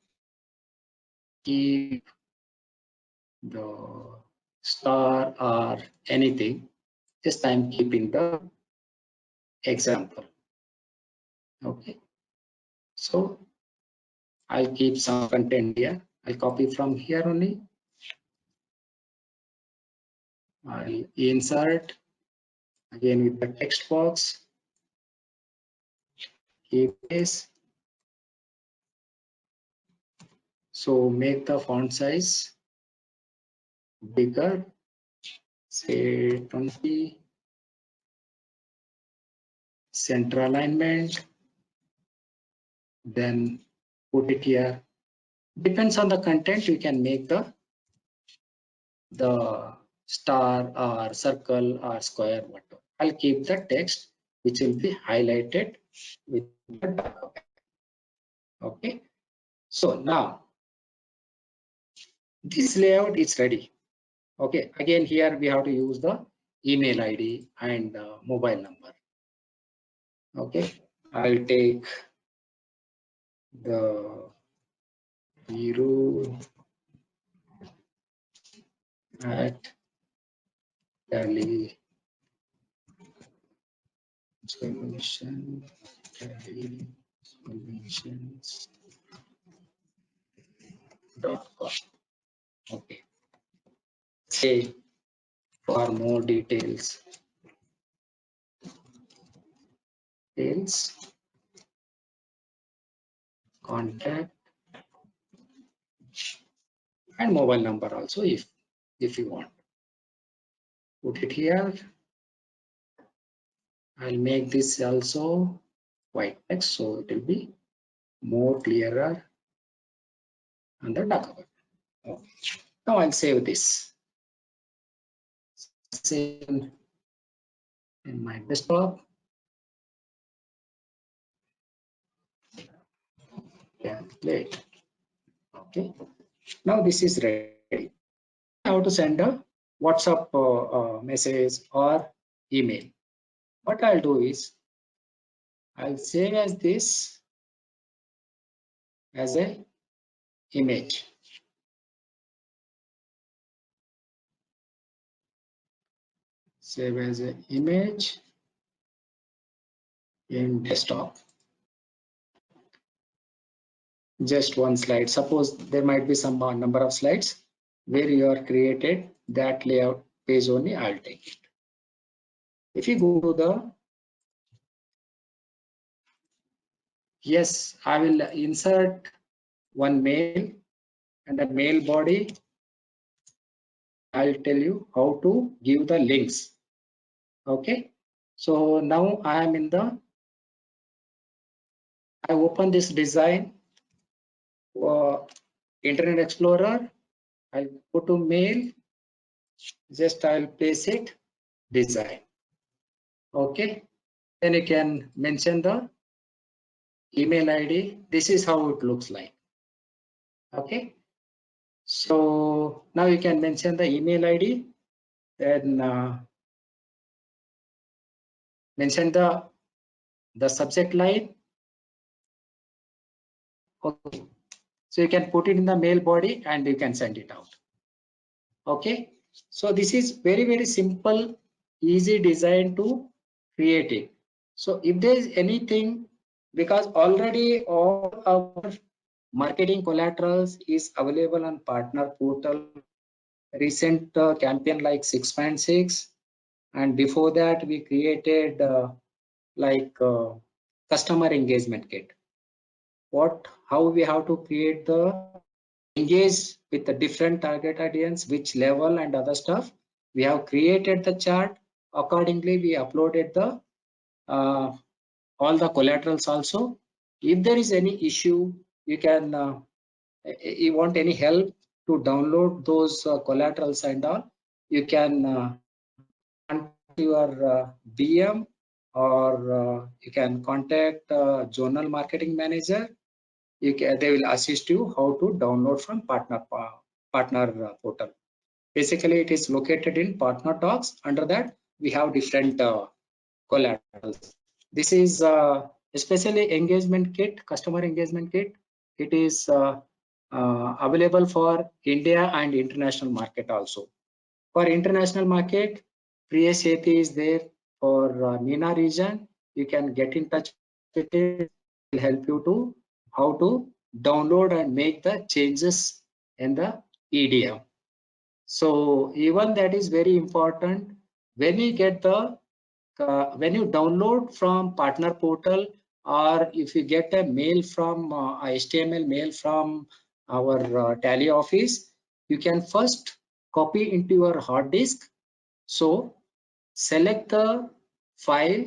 keep the star or anything. Just I'm keeping the example. Okay. So I'll keep some content here. I'll copy from here only. I'll insert again with the text box. Keep this. So make the font size bigger, say 20. Center alignment. Then put it here. Depends on the content. You can make the star or circle or square, whatever. I'll keep the text which will be highlighted with the darker background. Okay. So now this layout is ready. Okay. Again, here we have to use the email ID and mobile number. Okay. I'll take the hero at Tally solution solutions.com. Okay. Say for more details, contact and mobile number also if you want. Put it here. I'll make this also white text so it will be more clearer on the document. Okay. Now I'll save this. Save in my desktop. Template. Okay. Now this is ready. How to send a WhatsApp message or email. What I'll do is I'll save as this as a image. Save as an image in desktop. Just one slide. Suppose there might be some number of slides where you are created that layout page only. I'll take it. If you go to the yes, I will insert one mail and the mail body. I'll tell you how to give the links. Okay. So now I am in I open this design Internet Explorer. I'll go to mail. Just I'll place it design. Okay, then you can mention the email ID. This is how it looks like. Okay, so now you can mention the email ID, then mention the subject line. Okay, so you can put it in the mail body and you can send it out. Okay, so this is very simple, easy design to create it. So if there is anything, because already all our marketing collaterals is available on partner portal, recent campaign like 6.6, and before that we created like customer engagement kit. How we have to create the engage with the different target audience, which level and other stuff. We have created the chart. Accordingly, we uploaded the uh, all the collaterals also. If there is any issue, you can you want any help to download those collaterals and all, you can contact your BM, or you can contact journal marketing manager. They will assist you how to download from partner portal. Basically, it is located in partner docs. Under that, we have different collaterals. This is especially engagement kit, customer engagement kit. It is available for India and international market also. For international market, Priya Sethi is there. For MENA region, you can get in touch with it. He will help you to how to download and make the changes in the EDM. So even that is very important. When you get the when you download from partner portal, or if you get a mail from HTML mail from our Tally office, you can first copy into your hard disk. So select the file,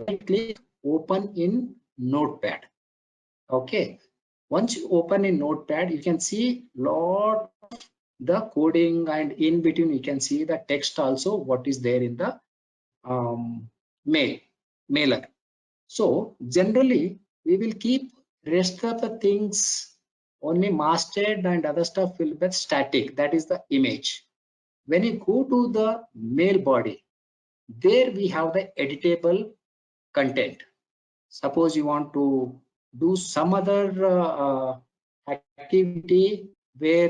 right click, open in Notepad. Okay, once you open in Notepad, you can see lot the coding, and in between you can see the text also what is there in the um, mailer. So generally we will keep rest of the things only mastered, and other stuff will be static, that is the image. When you go to the mail body, there we have the editable content. Suppose you want to do some other activity where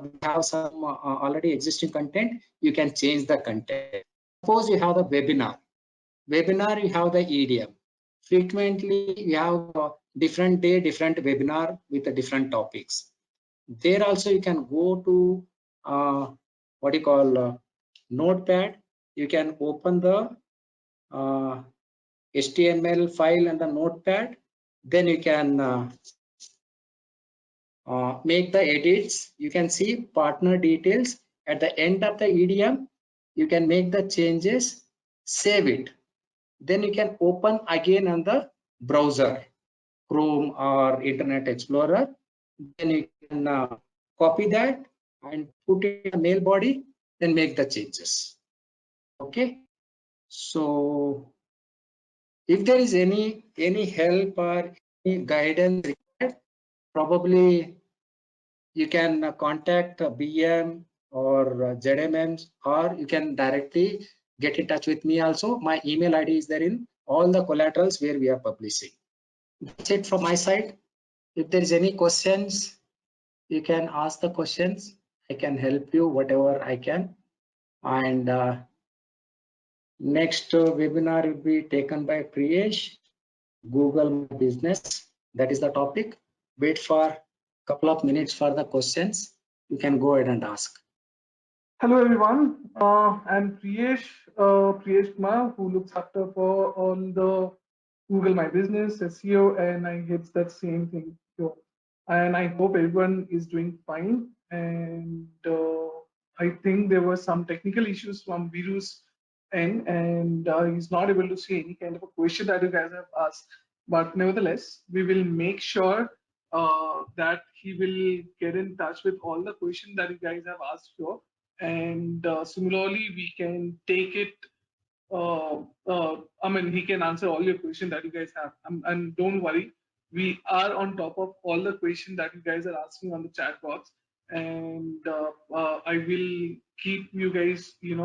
we have some already existing content, you can change the content. Suppose you have the webinar you have the EDM. Frequently you have different day, different webinar with the different topics. There also you can go to what you call Notepad. You can open the uh, HTML file and the Notepad. Then you can make the edits. You can see partner details at the end of the EDM. You can make the changes, save it. Then you can open again on the browser, Chrome or Internet Explorer. Then you can copy that and put it in the mail body, then make the changes. Okay, so if there is any help or any guidance required, probably you can contact BM or ZMMs, or you can directly get in touch with me also. My email ID is there in all the collaterals where we are publishing. That's it from my side. If there is any questions, you can ask the questions. I can help you whatever I can. And next webinar will be taken by Priyesh, Google My Business. That is the topic. Wait for a couple of minutes for the questions. You can go ahead and ask.
Hello everyone, I'm Priyesh Kumar, who looks after for all the Google My Business, SEO, and I hit that same thing here. And I hope everyone is doing fine. And I think there were some technical issues from Viru's end, and he's not able to see any kind of a question that you guys have asked. But nevertheless, we will make sure that he will get in touch with all the questions that you guys have asked for, and similarly we can take it I mean, he can answer all your questions that you guys have. And don't worry, we are on top of all the questions that you guys are asking on the chat box. And I will keep you guys, give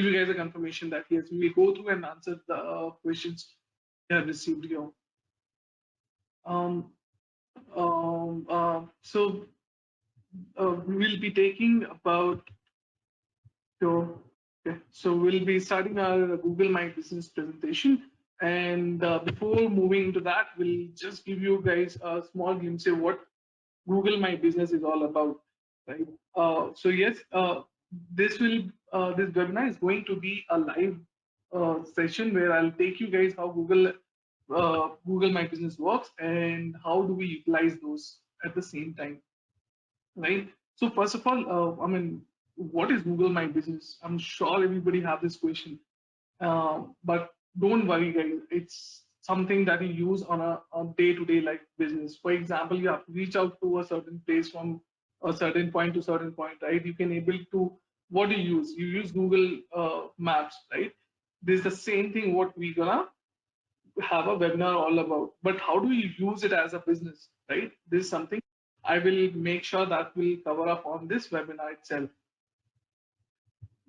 you guys a confirmation that yes, we will go through and answer the questions you have received here. Um, so we will be taking about so we'll be starting our Google My Business presentation. And before moving into that, we'll just give you guys a small glimpse of what Google My Business is all about, right? So yes, this webinar is going to be a live session where I'll take you guys how Google My Business works and how do we utilize those at the same time, right? So first of all, I mean, what is Google My Business? I'm sure everybody have this question, but don't worry, guys. It's something that you use on a day-to-day life business. For example, you have to reach out to a certain place from a certain point to certain point, right? You can able to what do you use? You use Google Maps, right? This is the same thing what we gonna have a webinar all about. But how do you use it as a business, right? This is something I will make sure that we'll cover up on this webinar itself.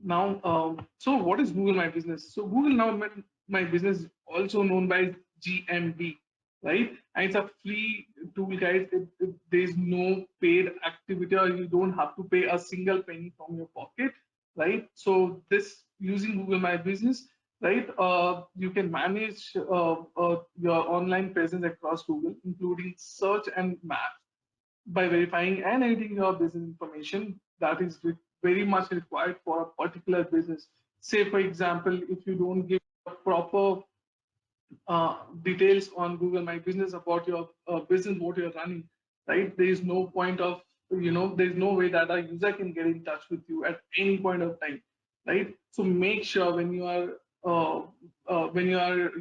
Now, so what is Google My Business? So Google Now My Business, also known by GMB, right? And it's a free tool, guys. There's no paid activity, or you don't have to pay a single penny from your pocket, right? So this using Google My Business, right? You can manage your online presence across Google, including search and maps by verifying and editing your business information that is very much required for a particular business. Say, for example, if you don't give proper details on Google My Business about your business, what you're running, right? There is no point of, there's no way that a user can get in touch with you at any point of time, right? So make sure when you are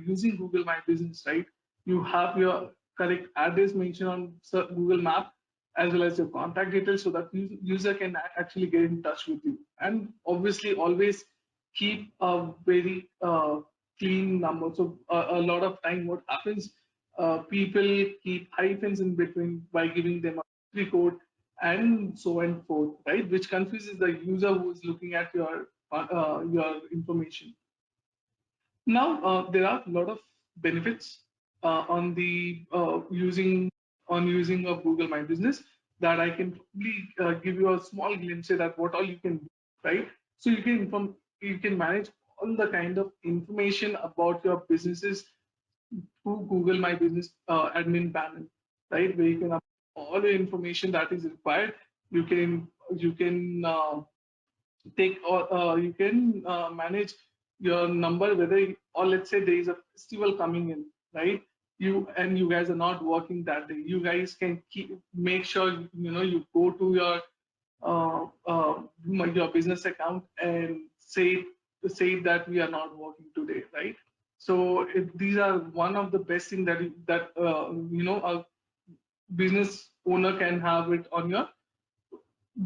using Google My Business, right, you have your correct address mentioned on Google Map as well as your contact details so that user can actually get in touch with you. And obviously, always keep a very clean number. So a lot of time, what happens, people keep hyphens in between by giving them a country code and so and forth, right? Which confuses the user who is looking at your information. Now, there are a lot of benefits on the using of Google My Business that I can probably give you a small glimpse at what all you can do, right? So you can manage all the kind of information about your businesses through Google My Business admin panel, right? Where you can upload all the information that is required. You can take or you can manage your number whether or let's say there is a festival coming in, right? You guys are not working that day, you guys can make sure you go to your business account and say that we are not working today, right? So these are one of the best thing that a business owner can have it on your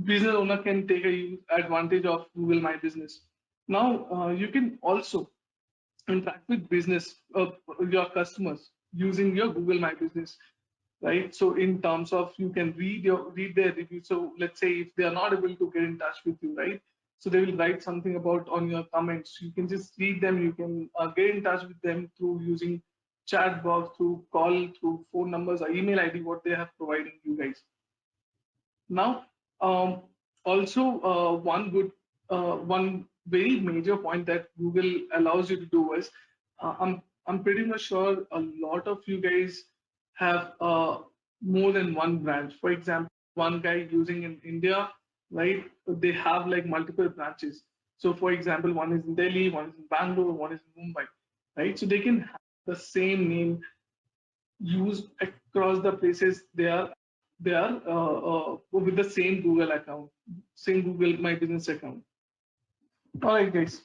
business owner can take advantage of Google My Business. Now, you can also interact with your customers using your Google My Business, right? So in terms of you can read their reviews. So let's say if they are not able to get in touch with you, right? So they will write something about on your comments. You can just read them. You can get in touch with them through using chat box, through call, through phone numbers or email ID, what they have providing you guys. Now, also one very major point that Google allows you to do is, I'm pretty much sure a lot of you guys have more than one branch. For example, one guy using in India, right? They have like multiple branches. So, for example, one is in Delhi, one is in Bangalore, one is in Mumbai, right? So they can have the same name used across the places they are with the same Google account, same Google My Business account. All right, guys.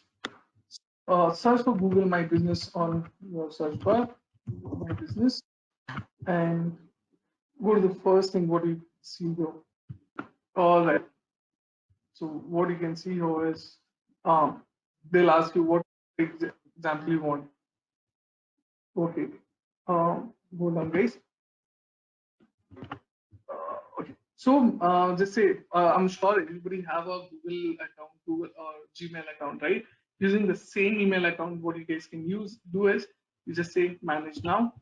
Search for Google My Business on your search bar, Google My Business, and go to the first thing what you see here. All right. So what you can see here is they'll ask you what example you want. Okay. Hold on, guys. Okay. So just say I'm sure everybody have a Google account, Google or Gmail account, right? Using the same email account, what you guys can do is you just say manage now.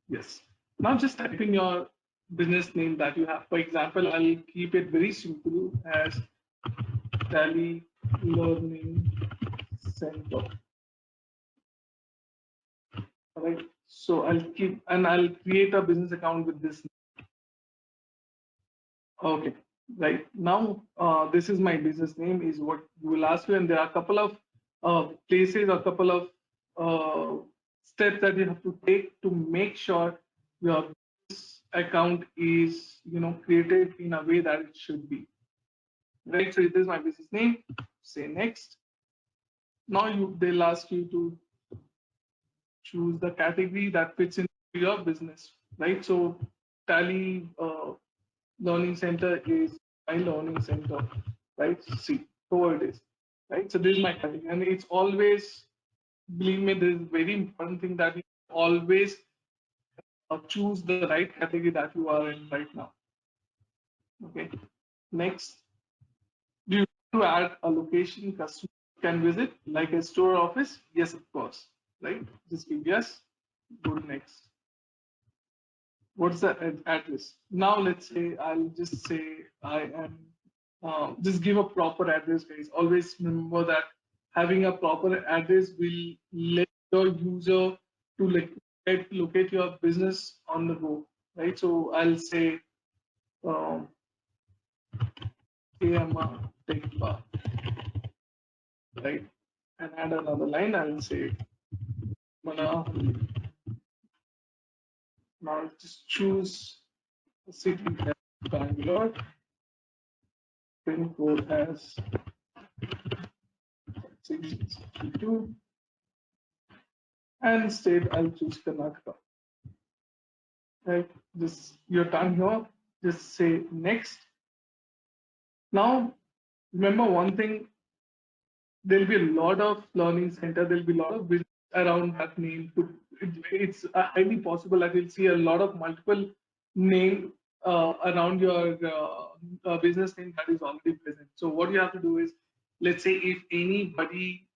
Yes. Now just type in your business name that you have. For example, I'll keep it very simple as Tally Learning Center. All right. So I'll create a business account with this. Okay. Right. Now, this is my business name is what you will ask you. And there are a couple of places, a couple of steps that you have to take to make sure your business account is, created in a way that it should be. Right. So this is my business name. Say next. Now they'll ask you to choose the category that fits into your business, right? So Tally Learning Center is my learning center, right? See, so it is, right? So this is my category, and it's always, believe me, this is very important thing that you always choose the right category that you are in right now. Okay. Next, do you want to add a location customer can visit, like a store office? Yes, of course, right? Just give yes. Go to next. What's the address? Now let's say I'll just say I am just give a proper address, guys. Always remember that having a proper address will let your user to locate your business on the go, right? So I'll say um, AMR Tech Bar, right? And add another line. I'll say Manahali. Now just choose a city as Bangalore, pin code as 662, and state I'll choose Karnataka. Right, just you're done here. Just say next. Now, remember one thing: there'll be a lot of learning center. There'll be a lot of business around that name. It's highly possible that you'll see a lot of multiple name around your business name that is already present. So what you have to do is, let's say if anybody,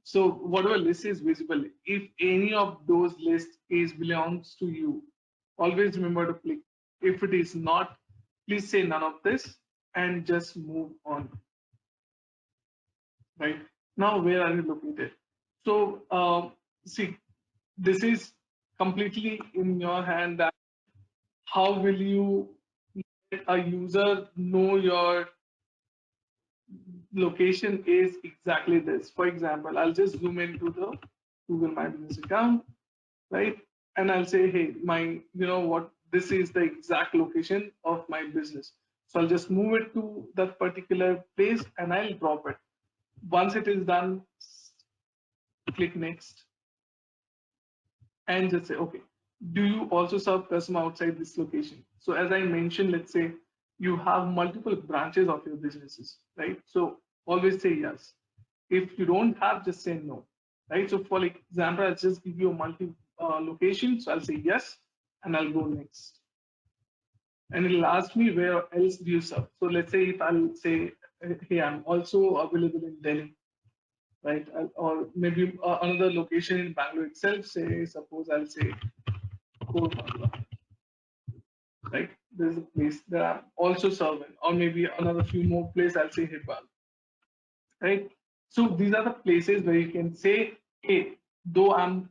so whatever list is visible, if any of those lists is belongs to you, always remember to click. If it is not, please say none of this and just move on. Right now, where are you located? So see, this is completely in your hand. That how will you let a user know your location is exactly this. For example, I'll just zoom into the Google My Business account, right? And I'll say, hey, this is the exact location of my business. So I'll just move it to that particular place and I'll drop it. Once it is done, click next and just say, okay, do you also serve customer outside this location? So as I mentioned, let's say you have multiple branches of your businesses, right? So always say yes. If you don't have, just say no, right? So for example, I'll just give you a multi location. So I'll say yes, and I'll go next. And it'll ask me where else do you serve. So let's say if I'll say, hey, I'm also available in Delhi, right? Or maybe another location in Bangalore itself. Say, suppose I'll say Koramangala, right? There's a place that I'm also serving, or maybe another few more places. I'll say Hibal, right? So these are the places where you can say, hey, though I'm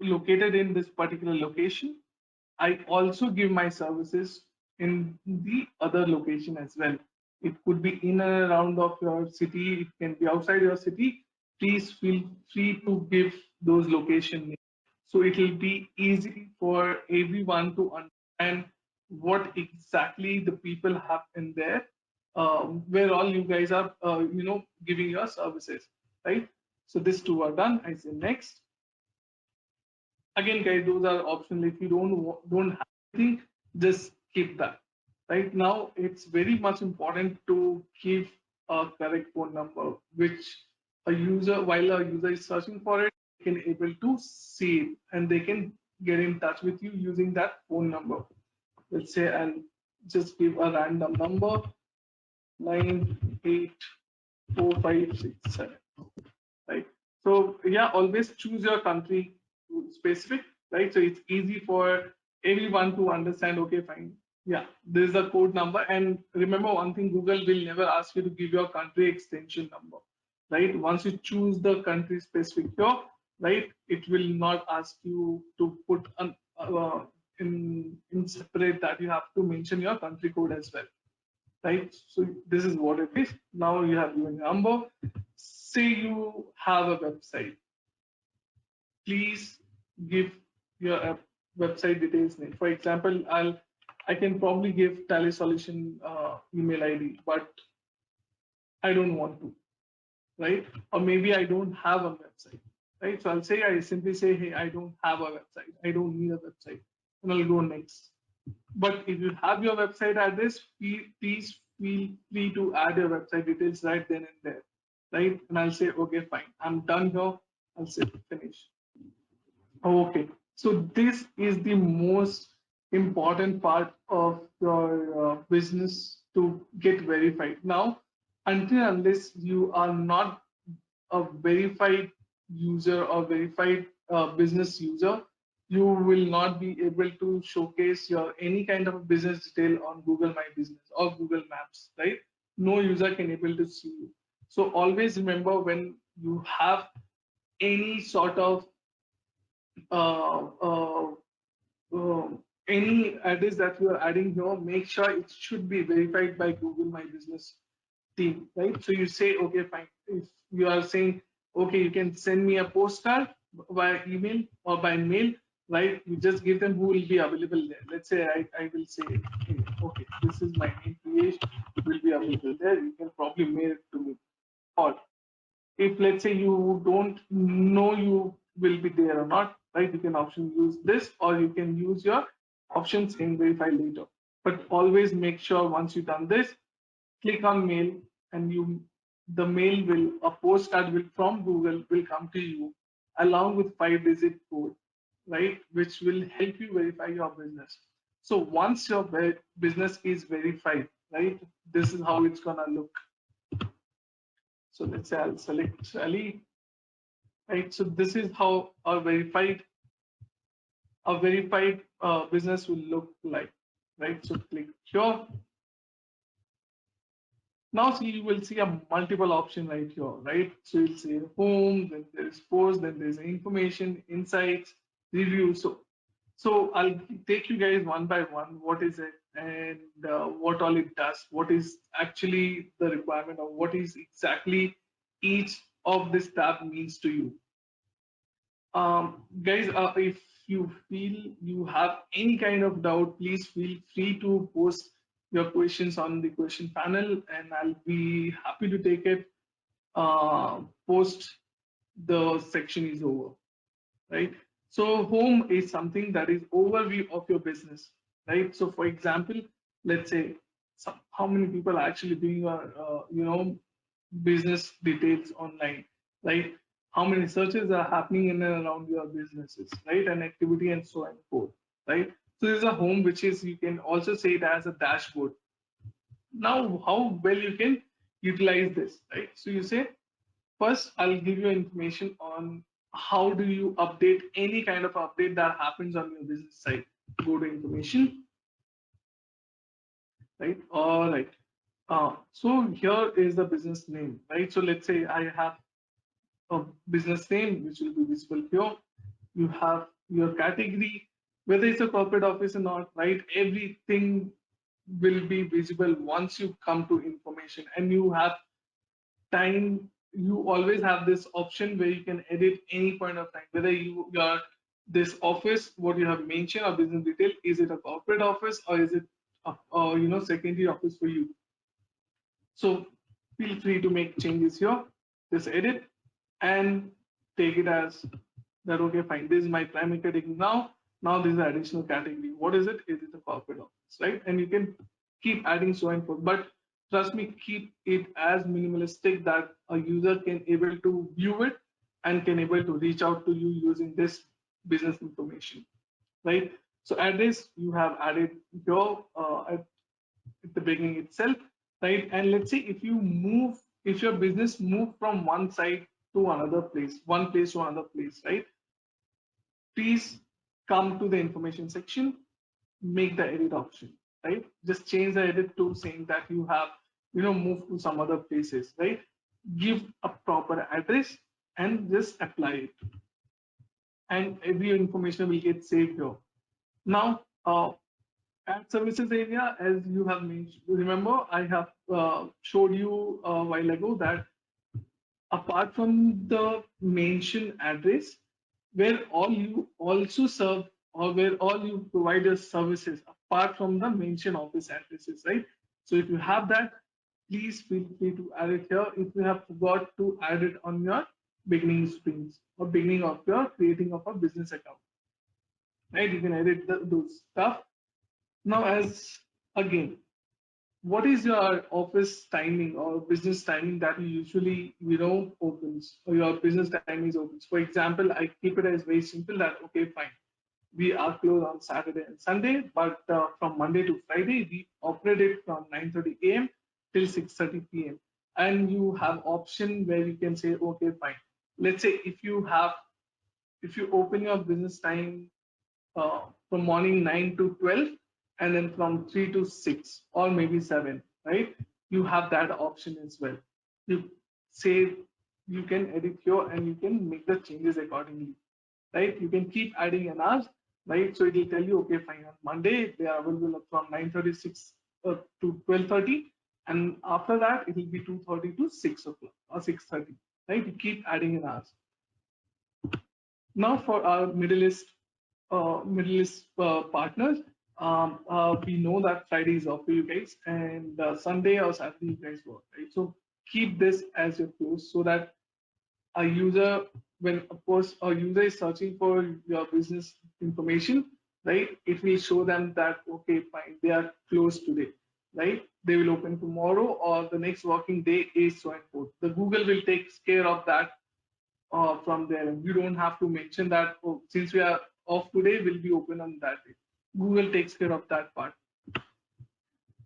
located in this particular location, I also give my services in the other location as well. It could be in and around of your city, it can be outside your city. Please feel free to give those location names. So it will be easy for everyone to understand what exactly the people have in there, where all you guys are, giving your services, right? So these two are done. I say next. Again, guys, those are optional. If you don't have anything, just keep that. Right now, it's very much important to give a correct phone number, which while a user is searching for it, they can able to see it and they can get in touch with you using that phone number. Let's say I'll just give a random number 984567, right? So yeah, always choose your country specific, right? So it's easy for everyone to understand. Okay, fine. Yeah, this is the code number. And remember one thing: Google will never ask you to give your country extension number, right? Once you choose the country specific here, right, it will not ask you to put in separate that you have to mention your country code as well, right? So this is what it is. Now you have your number. Say you have a website. Please give your website details name. For example, I can probably give Tally Solution email ID, but I don't want to, right? Or maybe I don't have a website, right? So I simply say, hey, I don't have a website. I don't need a website, and I'll go next. But if you have your website address, please feel free to add your website details right then and there, right? And I'll say, okay, fine, I'm done here. I'll say finish. Okay, so this is the most important part of your business to get verified. Now, until unless you are not a verified user or verified business user, you will not be able to showcase your any kind of business detail on Google My Business or Google Maps, right? No user can able to see you. So always remember, when you have any sort of uh, uh, uh, any address that you are adding here, make sure it should be verified by Google My Business team, right? So you say, okay, fine. If you are saying, okay, you can send me a postcard via email or by mail, right? You just give them who will be available there. Let's say I will say, hey, okay, this is my name, PH, will be available there. You can probably mail it to me. Or if let's say you don't know you will be there or not, right? You can option use this, or you can use your options in verify later. But always make sure once you've done this, click on mail, and the mail will, a postcard will from Google will come to you along with 5-digit code, right? Which will help you verify your business. So once your business is verified, right? This is how it's gonna look. So let's say I'll select Ali, right? So this is how a verified business will look like, right? So click here. Now see, you will see a multiple option right here, right? So you'll see home, then there's post, then there's information, insights, review. So I'll take you guys one by one. What is it and what all it does? What is actually the requirement, or what is exactly each of this tab means to you? Guys, if you feel you have any kind of doubt, please feel free to post your questions on the question panel, and I'll be happy to take it post the section is over, right? So home is something that is overview of your business, right? So for example, let's say how many people are actually doing business details online, right? How many searches are happening in and around your businesses, right? And activity and so on and forth, right? So there's a home, which is, you can also say it as a dashboard. Now, how well you can utilize this, right? So you say, first, I'll give you information on how do you update any kind of update that happens on your business site. Go to information, right? All right. So here is the business name, right? So let's say I have a business name which will be visible here. You have your category, whether it's a corporate office or not, right? Everything will be visible once you come to information, and you have time. You always have this option where you can edit any point of time, whether your this office, what you have mentioned or business detail, is it a corporate office or is it a secondary office for you? So feel free to make changes here. Just edit and take it as that. Okay, fine. This is my primary category now. Now this is the additional category. What is it? Is it a corporate office, right? And you can keep adding so and forth. But trust me, keep it as minimalistic that a user can able to view it and can able to reach out to you using this business information, right? So address you have added your at the beginning itself, right? And let's say if you move, if your business move from one side to another place, one place to another place, right? Please come to the information section, make the edit option, right? Just change the edit to saying that you have, moved to some other places, right? Give a proper address and just apply it, and every information will get saved here. Now, at services area, as you have mentioned, remember I have showed you a while ago that apart from the mention address, where all you also serve or where all you provide your services apart from the mention office addresses, right? So if you have that, please feel free to add it here. If you have forgot to add it on your beginning screens or beginning of your creating of a business account, right? You can edit those stuff. Now, as again, what is your office timing or business timing that you usually opens, or your business timing is opens? For example, I keep it as very simple that okay, fine, we are closed on Saturday and Sunday, but from Monday to Friday we operate it from 9:30 a.m. till 6:30 p.m. And you have option where you can say okay, fine, let's say if you open your business time from morning 9 to 12, and then from 3 to 6 or maybe 7, right? You have that option as well. You say you can edit here and you can make the changes accordingly, right? You can keep adding an hours, right? So it will tell you, okay, fine, on Monday they are available from 9:36 to 12:30, and after that it will be 2:30 to 6 o'clock or 6:30, right? You keep adding an hours. Now for our Middle East partners, we know that Friday is off for you guys, and Sunday or Saturday you guys work, right? So keep this as your close so that a user, when of course a user is searching for your business information, right? It will show them that okay, fine, they are closed today, right? They will open tomorrow or the next working day is so and forth. The Google will take care of that from there. And you don't have to mention that, oh, since we are off today, we'll be open on that day. Google takes care of that part.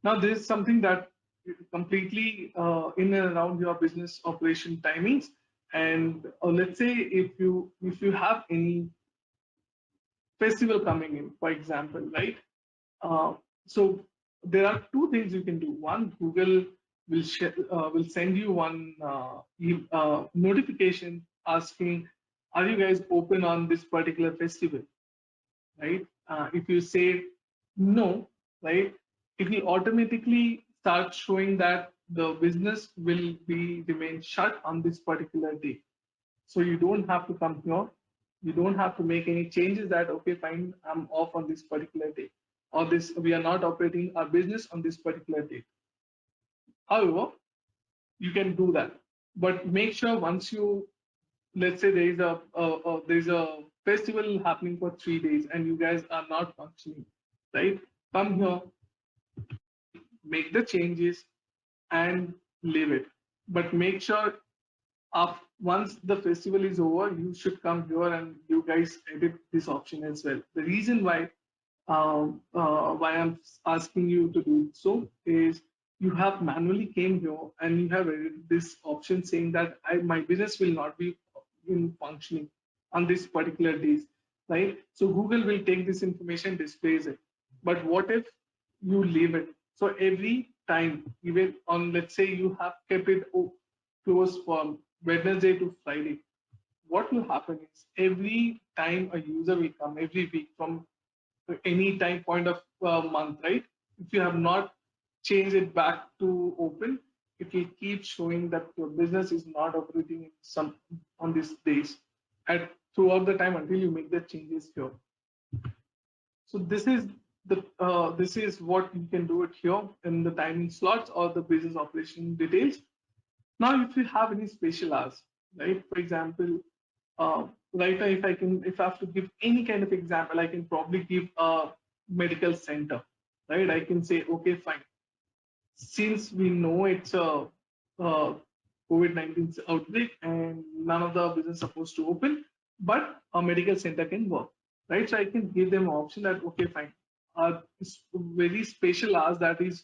Now, this is something that completely in and around your business operation timings. And let's say if you have any festival coming in, for example, right? Uh, so there are two things you can do. One, Google will send you one notification asking, "Are you guys open on this particular festival?" Right? If you say no, right, it will automatically start showing that the business will be remain shut on this particular day. So you don't have to come here. You don't have to make any changes that, okay, fine, I'm off on this particular day. Or this, we are not operating our business on this particular day. However, you can do that. But make sure once you, let's say there is there's a festival happening for 3 days and you guys are not functioning, right? Come here, make the changes and leave it. But make sure once the festival is over, you should come here and you guys edit this option as well. The reason why I'm asking you to do so is you have manually came here and you have edited this option saying that my business will not be in functioning on this particular days, right? So Google will take this information, displays it. But what if you leave it? So every time, even on, let's say you have kept it closed from Wednesday to Friday, what will happen is every time a user will come every week from any time point of month, right? If you have not changed it back to open, it will keep showing that your business is not operating in some on these days and throughout the time until you make the changes here. So this is what you can do it here in the timing slots or the business operation details. Now, if you have any special hours, right? For example, right now, if I have to give any kind of example, I can probably give a medical center, right? I can say, okay, fine. since we know it's a COVID-19 outbreak and none of the business supposed to open, but a medical center can work, right? So I can give them an option that, okay, fine. Very special hours, that is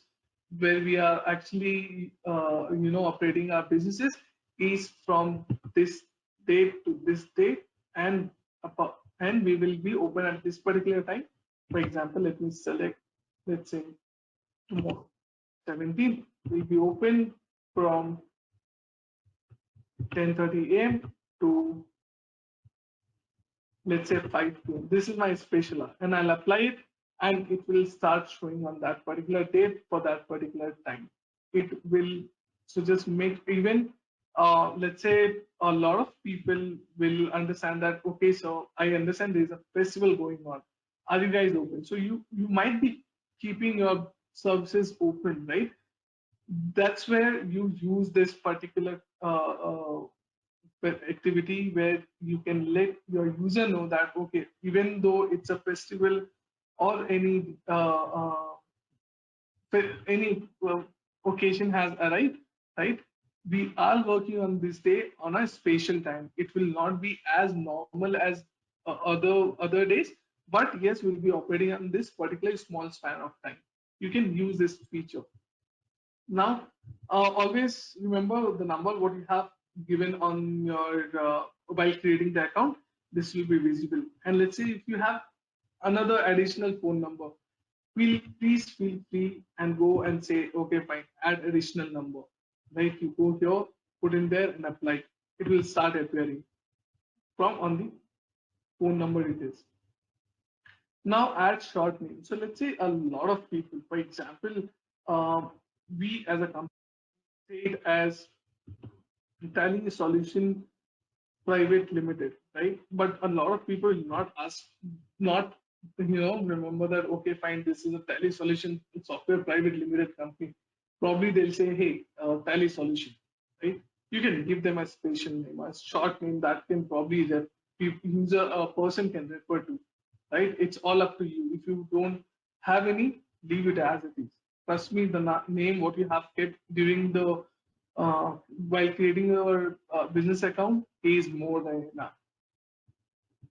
where we are actually, operating our businesses, is from this date to this date, and and we will be open at this particular time. For example, let me select, let's say tomorrow, 17th, will be open from 10:30 a.m. to, let's say, 5 p.m. This is my special hour, and I'll apply it, and it will start showing on that particular date for that particular time. It will, so just make even, let's say, a lot of people will understand that, okay, so I understand there's a festival going on. Are you guys open? So you might be keeping your services open, right? That's where you use this particular activity where you can let your user know that, okay, even though it's a festival or any occasion has arrived, right? We are working on this day on a spatial time. It will not be as normal as other days, but yes, we'll be operating on this particular small span of time. You can use this feature. Now, always remember the number what you have given on your while creating the account. This will be visible. And let's say if you have another additional phone number, please feel free and go and say, okay, fine, add additional number. Right? You go here, put in there, and apply. It will start appearing from on the phone number details. Now add short name. So let's say a lot of people, for example, we as a company say it as Tally Solution Private Limited, right? But a lot of people will not ask, not remember that, okay, fine, this is a Tally Solution Software Private Limited company. Probably they'll say, hey, Tally Solution, right? You can give them a special name, a short name that can probably the user, a person can refer to, right? It's all up to you. If you don't have any, leave it as it is. Trust me, the name what you have kept during the while creating your business account is more than enough,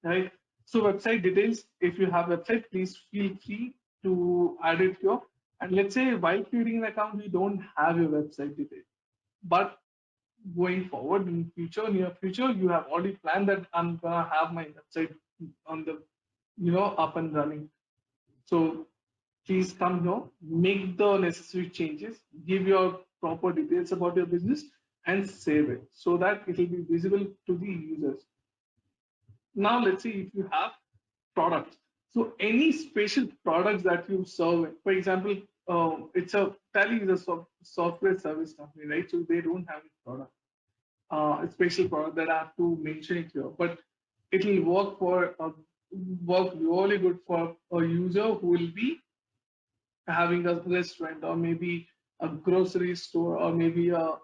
right? So website details, if you have website, please feel free to add it here. And let's say while creating an account, you don't have your website details, but going forward in future, near future, you have already planned that I'm gonna have my website on the, up and running. So please come here, make the necessary changes, give your proper details about your business, and save it so that it will be visible to the users. Now let's see if you have products. So any special products that you serve, for example, it's a Tally is a software service company, right? So they don't have a product, a special product that I have to mention it here, but it will work really good for a user who will be having a restaurant or maybe a grocery store or maybe a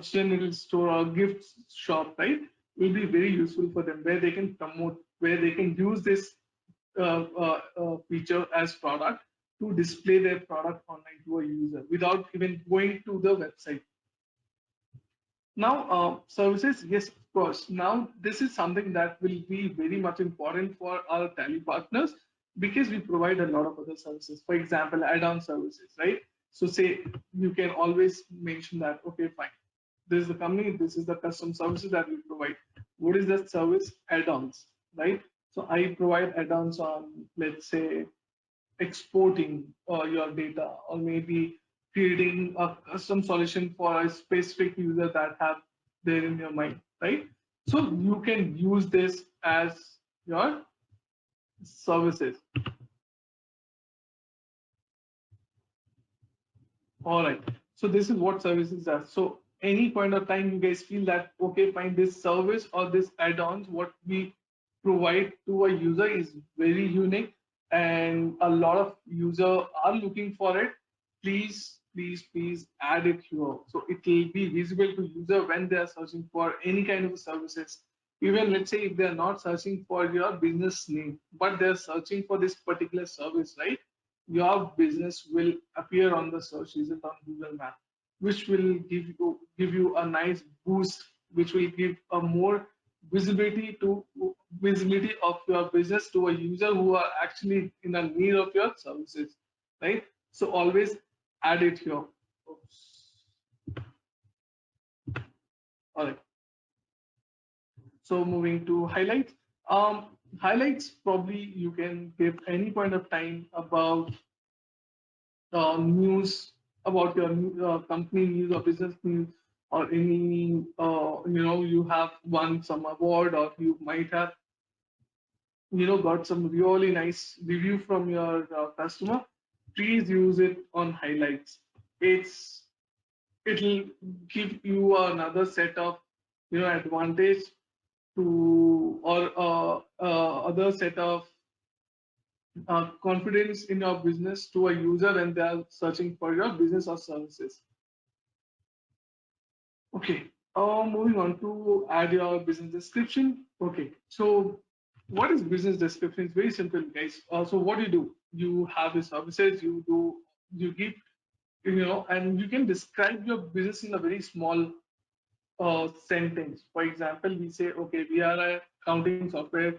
general store or gift shop, right? Will be very useful for them, where they can promote, where they can use this feature as product to display their product online to a user without even going to the website. Now, services, yes, of course. Now, this is something that will be very much important for our Tally partners because we provide a lot of other services. For example, add-on services, right? So, say you can always mention that, okay, fine. This is the company, this is the custom services that we provide. What is that service? Add-ons, right? So, I provide add-ons on, let's say, exporting your data, or maybe creating a custom solution for a specific user that have there in your mind, right? So you can use this as your services. All right. So this is what services are. So any point of time you guys feel that, okay, fine, this service or this add-ons, what we provide to a user is very unique and a lot of user are looking for it, please add it here. So it will be visible to user when they are searching for any kind of services. Even let's say if they are not searching for your business name, but they're searching for this particular service, right? your business will appear on the search result on Google Map, which will give you a nice boost, which will give a more visibility of your business to a user who are actually in a need of your services, right? So always add it here. Oops. All right. So moving to highlights. Highlights probably you can give any point of time about news about your company news or business news, or any you have won some award, or you might have got some really nice review from your customer. Please use it on highlights. It'll give you another set of advantage to, or other set of confidence in your business to a user when they are searching for your business or services. Okay, moving on to add your business description. Okay, so what is business description? It's very simple, guys. So what do? You have the services, you give, and you can describe your business in a very small sentence. For example, we say, okay, we are a accounting software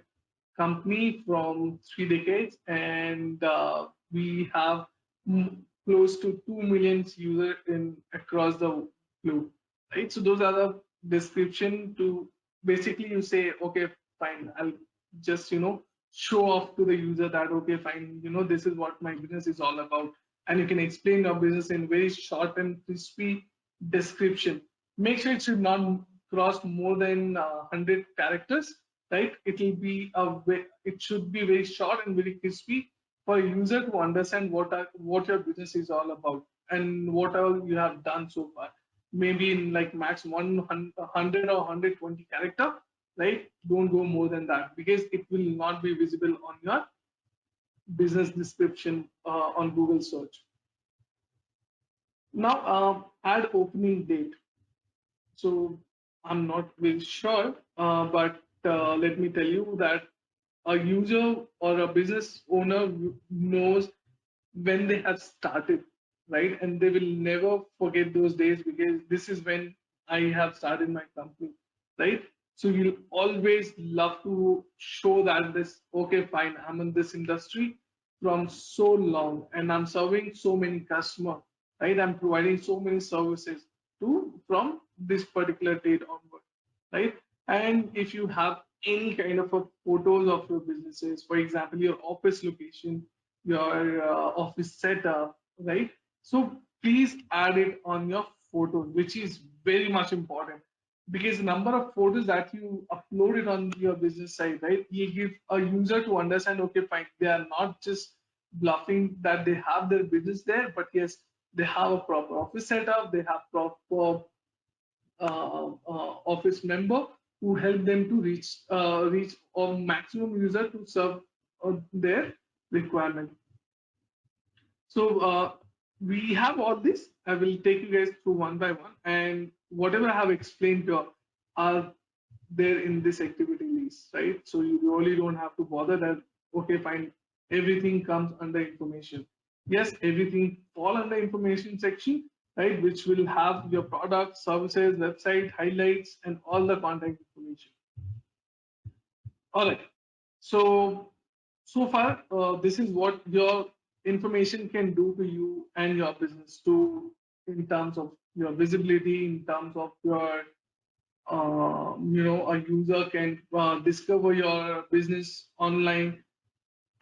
company from 3 decades, and we have close to 2 million users in across the globe, right? So those are the description to basically you say, okay, fine, I'll just show off to the user that okay, fine, this is what my business is all about, and you can explain your business in very short and crispy description. Make sure it should not cross more than 100 characters, right? It should be very short and very crispy for a user to understand what your business is all about and what all you have done so far. Maybe in like max 100 or 120 character, right? Don't go more than that, because it will not be visible on your business description on Google search. Now, add opening date. So I'm not very sure, but let me tell you that a user or a business owner knows when they have started, right? And they will never forget those days, because this is when I have started my company, right? So you'll always love to show that this, okay, fine, I'm in this industry from so long and I'm serving so many customers, right? I'm providing so many services to from this particular date onward, right? And if you have any kind of a photos of your businesses, for example, your office location, your office setup, right? So please add it on your photos, which is very much important, because the number of photos that you uploaded on your business site, right? You give a user to understand, okay, fine, they are not just bluffing that they have their business there, but yes, they have a proper office setup, they have proper office member who help them to reach a maximum user to serve their requirement. So we have all this. I will take you guys through one by one, and whatever I have explained here are there in this activity list, right? So you really don't have to bother that. Okay, fine. Everything comes under information. Yes, everything fall under information section, right? Which will have your product, services, website, highlights, and all the contact information. All right. So far, this is what your information can do to you and your business, to in terms of your visibility, in terms of your a user can discover your business online,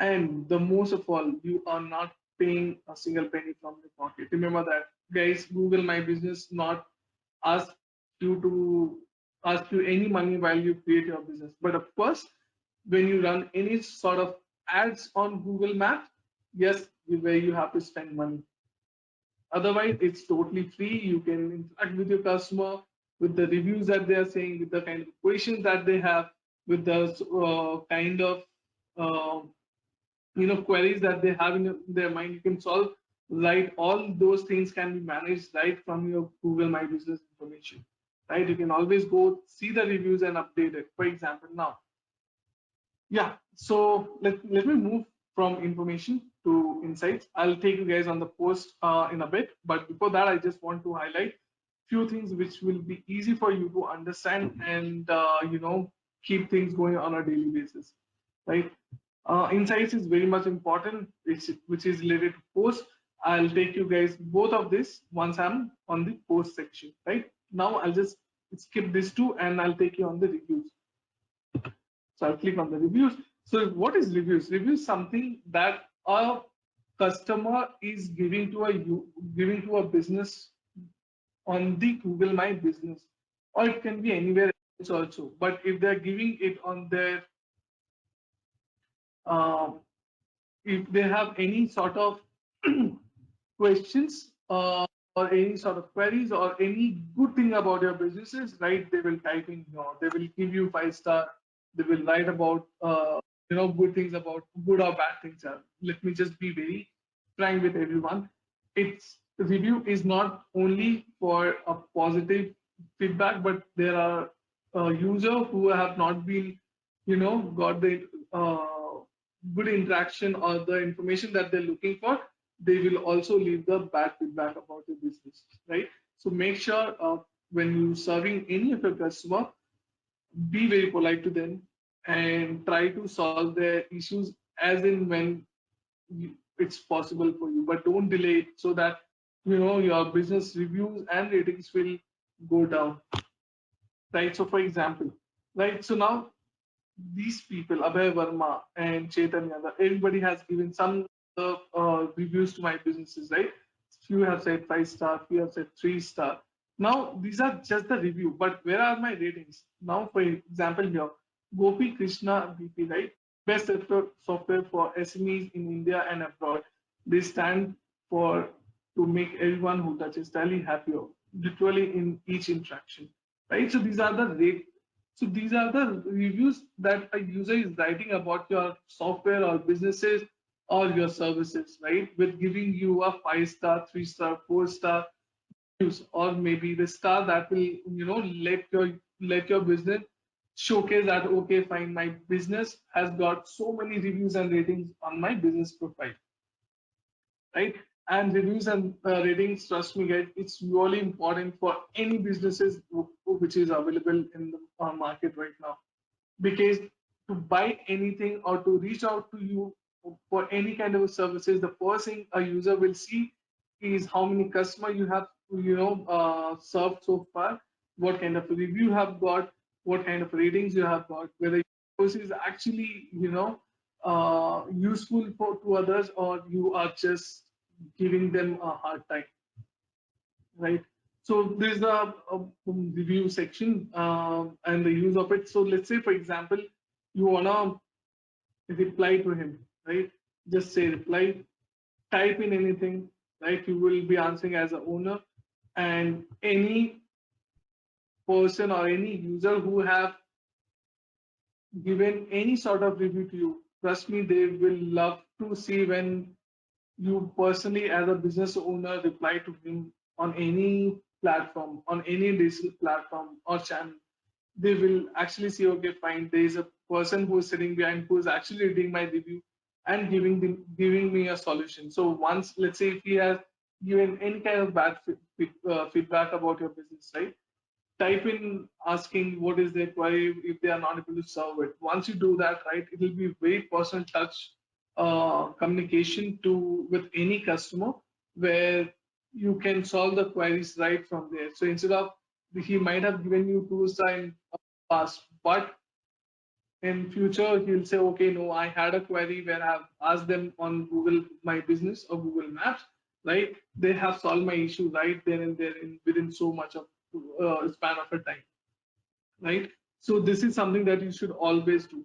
and the most of all, you are not paying a single penny from your pocket. Remember that, guys. Google My Business not ask you to ask you any money while you create your business, but of course, when you run any sort of ads on Google Maps, yes, where you have to spend money. Otherwise, it's totally free. You can interact with your customer, with the reviews that they are saying, with the kind of questions that they have, with the kind of uh, queries that they have in their mind. You can solve, right? All those things can be managed right from your Google My Business information, right? You can always go see the reviews and update it. For example, now, yeah. So let me move from information to insights. I'll take you guys on the post in a bit, but before that, I just want to highlight few things which will be easy for you to understand and keep things going on a daily basis, right? Insights is very much important, which is related to post. I'll take you guys both of this once I'm on the post section, right? Now I'll just skip this two and I'll take you on the reviews. So I'll click on the reviews. So what is reviews? Reviews something that a customer is giving to a business on the Google My Business, or it can be anywhere else also. But if they're giving it on their, um, if they have any sort of questions or any sort of queries or any good thing about your businesses, right? They will type in, they will give you 5 star. They will write about, good things about good or bad things. Let me just be very frank with everyone. It's review is not only for a positive feedback, but there are users who have not been, got the good interaction or the information that they're looking for. They will also leave the bad feedback about your business, right? So make sure when you serving any of your customer, be very polite to them and try to solve their issues as in when it's possible for you, but don't delay it so that your business reviews and ratings will go down, right? So for example, right, so now these people, Abhay Verma and Chaitanya, everybody has given some reviews to my businesses, right? Few have said 5 star, few have said 3 star. Now, these are just the review, but where are my ratings? Now, for example, here, Gopi Krishna BP, right? Best software for SMEs in India and abroad. They stand for to make everyone who touches Tally happier, literally in each interaction, right? So these are the reviews that a user is writing about your software or businesses or your services, right? With giving you a 5 star, 3 star, 4 star reviews, or maybe the star that will, let your business showcase that okay, fine, my business has got so many reviews and ratings on my business profile, right? And reviews and ratings, trust me, guys, it's really important for any businesses which is available in the market right now, because to buy anything or to reach out to you for any kind of services, the first thing a user will see is how many customers you have served so far, what kind of review you have got, what kind of ratings you have got, whether your service is actually useful for to others or you are just giving them a hard time, right? So there's a review section and the use of it. So let's say, for example, you wanna reply to him, right? Just say reply, type in anything, right? You will be answering as a owner, and any person or any user who have given any sort of review to you, trust me, they will love to see when you personally as a business owner reply to him on any platform, on any digital platform or channel. They will actually see, okay, fine, there is a person who is sitting behind who is actually reading my review and giving me a solution. So once, let's say, if he has given any kind of bad feedback about your business, right? Type in asking what is their query if they are not able to solve it. Once you do that, right, it will be very personal touch communication to with any customer where you can solve the queries right from there. So instead of he might have given you 2 star in past, but in future he'll say, okay, no, I had a query where I've asked them on Google My Business or Google Maps, right? They have solved my issue right there and there in within so much of span of a time, right? So this is something that you should always do,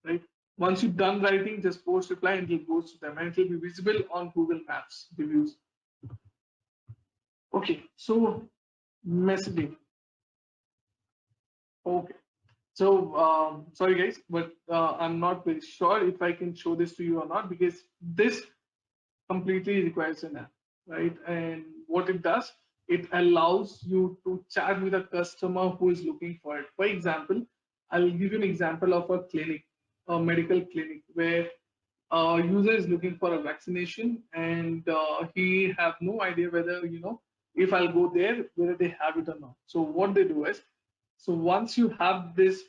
right? Once you've done writing, just post reply and it goes to them and it will be visible on Google Maps reviews. Okay, so messaging. Okay, so sorry guys, but I'm not very sure if I can show this to you or not, because this completely requires an app, right? And what it does, it allows you to chat with a customer who is looking for it. For example, I'll give you an example of a clinic, a medical clinic, where user is looking for a vaccination, and he have no idea whether, if I'll go there, whether they have it or not. So what they do is, so once you have this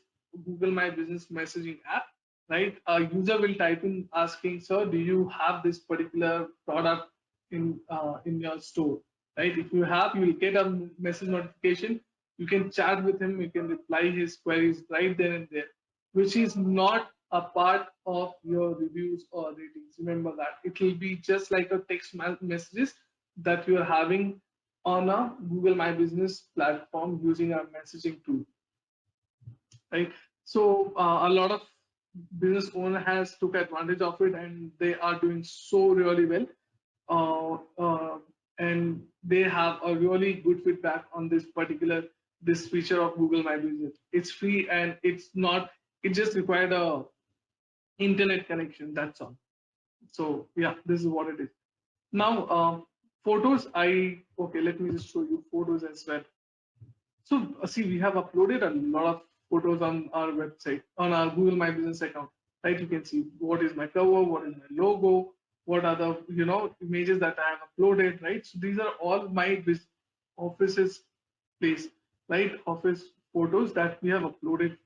Google My Business messaging app, right, a user will type in asking, sir, do you have this particular product in your store, right? If you have, you will get a message notification. You can chat with him, you can reply his queries right there and there, which is not a part of your reviews or ratings. Remember that it will be just like a text messages that you are having on a Google My Business platform using our messaging tool, right? So a lot of business owner has took advantage of it, and they are doing so really well, and they have a really good feedback on this feature of Google My Business. It's free, and it's not, it just required a internet connection, that's all. So yeah, this is what it is. Now photos, okay, let me just show you photos as well. So see, we have uploaded a lot of photos on our website, on our Google My Business account, right? You can see what is my cover, what is my logo, what are the images that I have uploaded, right? So these are all my office's place, right? Office photos that we have uploaded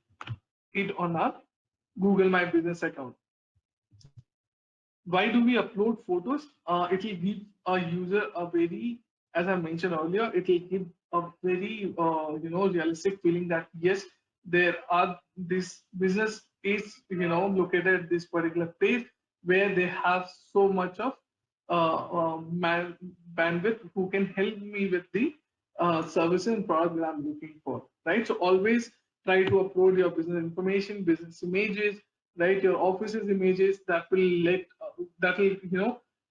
it on our Google My Business account. Why do we upload photos? It will give a user a very, as I mentioned earlier, it will give a very realistic feeling that yes, there are, this business is located at this particular place where they have so much of bandwidth who can help me with the service and product that I'm looking for, right? So always try to upload your business information, business images, right? Your office's images that will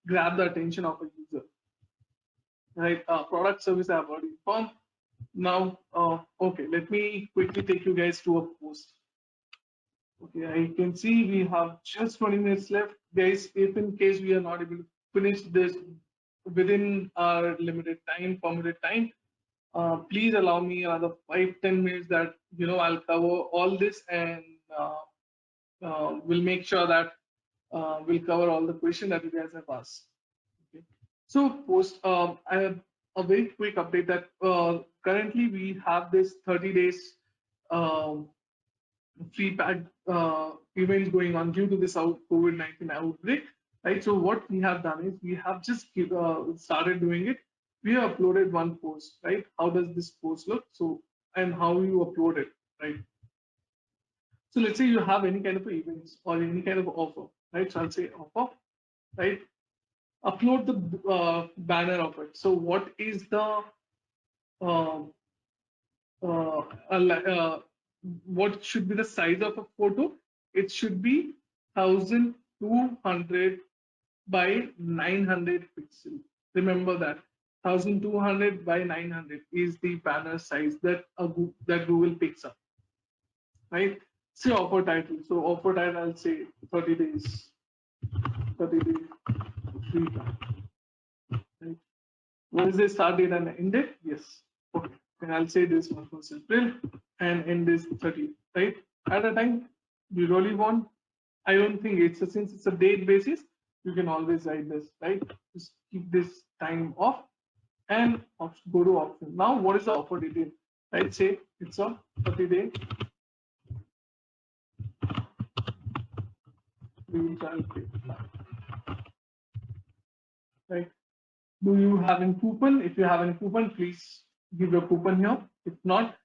grab the attention of a user, right? Product service I've already informed. Now, okay, let me quickly take you guys to a post. Okay, I can see we have just 20 minutes left, guys. If in case we are not able to finish this within our limited time, permitted time, please allow me another 5-10 minutes that I'll cover all this, and we'll make sure that we'll cover all the questions that you guys have asked. Okay. So post, I have a very quick update that currently we have this 30 days um, free pack events going on due to this COVID-19 outbreak, right? So what we have done is we have just started doing it. We have uploaded one post, right? How does this post look? So, and how you upload it, right? So let's say you have any kind of events or any kind of offer, right? So I'll say offer, right? Upload the banner of it. So what is the uh, uh, uh, what should be the size of a photo? It should be 1200 by 900 pixel. Remember that 1200 by 900 is the banner size that that Google picks up, right? Say offer title. So offer title, I'll say 30 days, 30 days free time. Right? What is the start date and end date? Yes. Okay. And I'll say this month was April and end is 30, right? At a time, you really want, I don't think it's since it's a date basis, you can always write this, right? Just keep this time off and go to option. Now, what is the offer detail? Right? Say it's a 30-day free trial period, right? Do you have any coupon? If you have any coupon, please give your coupon here. If not,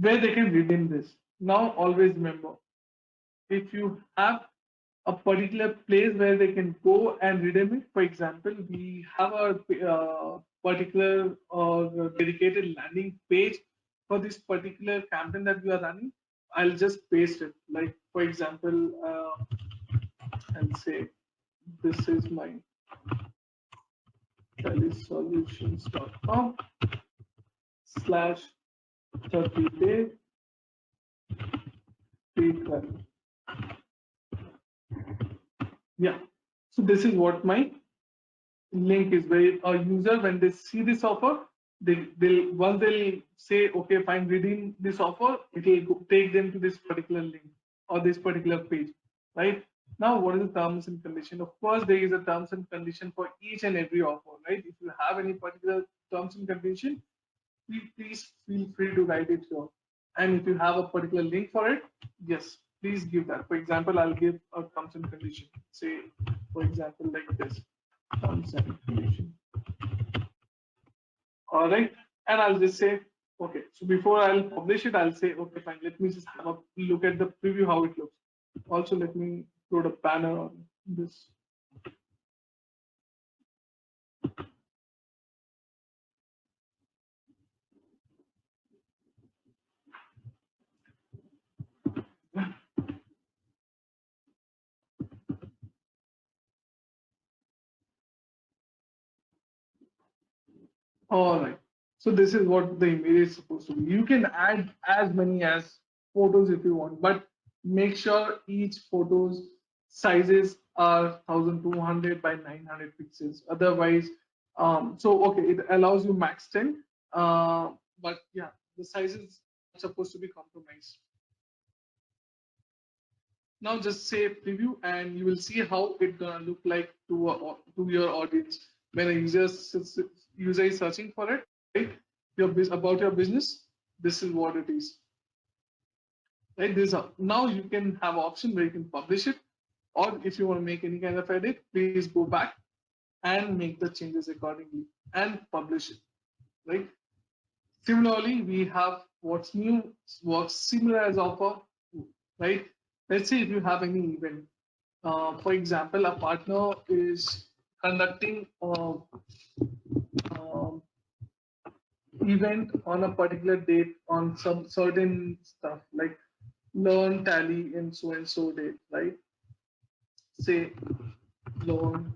where they can redeem this. Now, always remember, if you have a particular place where they can go and redeem it, for example, we have a particular or dedicated landing page for this particular campaign that we are running. I'll just paste it. Like, for example, I'll say this is my telesolutions.com/30-day free trial. Yeah. So this is what my link is, where a user, when they see this offer, they'll once they'll say, okay, fine, redeem this offer, it will take them to this particular link or this particular page, right? Now, what is the terms and condition? Of course, there is a terms and condition for each and every offer, right? If you have any particular terms and condition, please feel free to write it here. And if you have a particular link for it, yes, please give that. For example, I'll give a terms and condition. Say, for example, like this, terms and condition. All right. And I'll just say, okay, so before I'll publish it, I'll say, okay, fine, let me just have a look at the preview, how it looks. Also, let me load a banner on this. All right. So this is what the image is supposed to be. You can add as many as photos if you want, but make sure each photo's sizes are 1200 by 900 pixels. Otherwise, so okay, it allows you max 10, but yeah, the sizes are supposed to be compromised. Now just say preview and you will see how it gonna look like to your audience when a user is searching for it, right? About your business, this is what it is, right? Now you can have option where you can publish it, or if you want to make any kind of edit, please go back and make the changes accordingly and publish it, right? Similarly, we have what's new, what's similar as offer, right? Let's say if you have any event, for example, a partner is conducting um, event on a particular date on some certain stuff like learn tally in so and so date, right? Say learn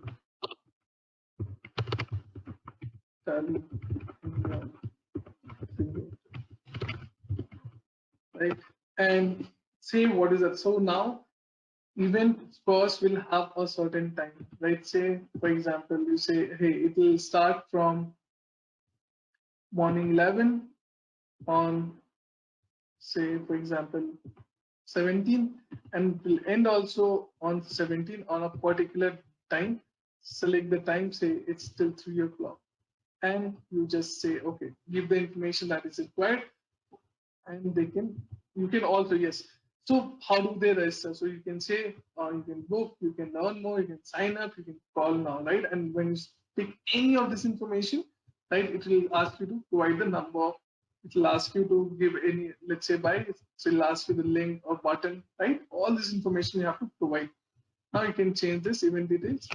tally in one single, right? And say what is that? So now event first will have a certain time, right? Say for example, you say, hey, it will start from morning 11 on, say for example, 17, and will end also on 17 on a particular time. Select the time, say it's till 3 o'clock, and you just say okay, give the information that is required, and they can, you can also, yes. So how do they register? So you can say you can book, you can learn more, you can sign up, you can call now, right? And when you pick any of this information, right, it will ask you to provide the number, it will ask you to give any, let's say buy, so it'll ask you the link or button, right? All this information you have to provide. Now you can change this event details.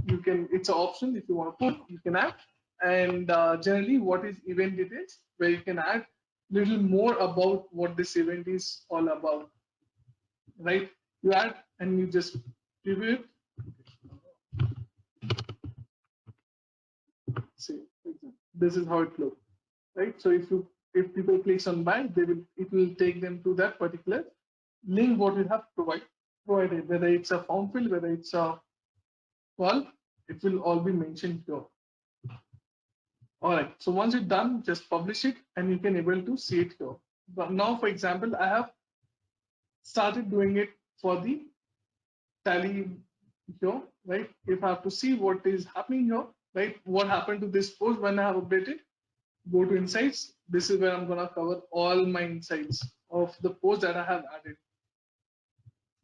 You can, it's an option, if you want to put, you can add. And generally, what is event details? Where you can add little more about what this event is all about, right? You add and you just preview it. See, this is how it looks, right? So if people clicks on buy, it will take them to that particular link what you have provided, whether it's a form fill, whether it's a call, it will all be mentioned here. All right, so once it's done, just publish it and you can able to see it here. But now, for example, I have started doing it for the tally here, right? If I have to see what is happening here, right? What happened to this post when I have updated, go to insights. This is where I'm gonna cover all my insights of the post that I have added,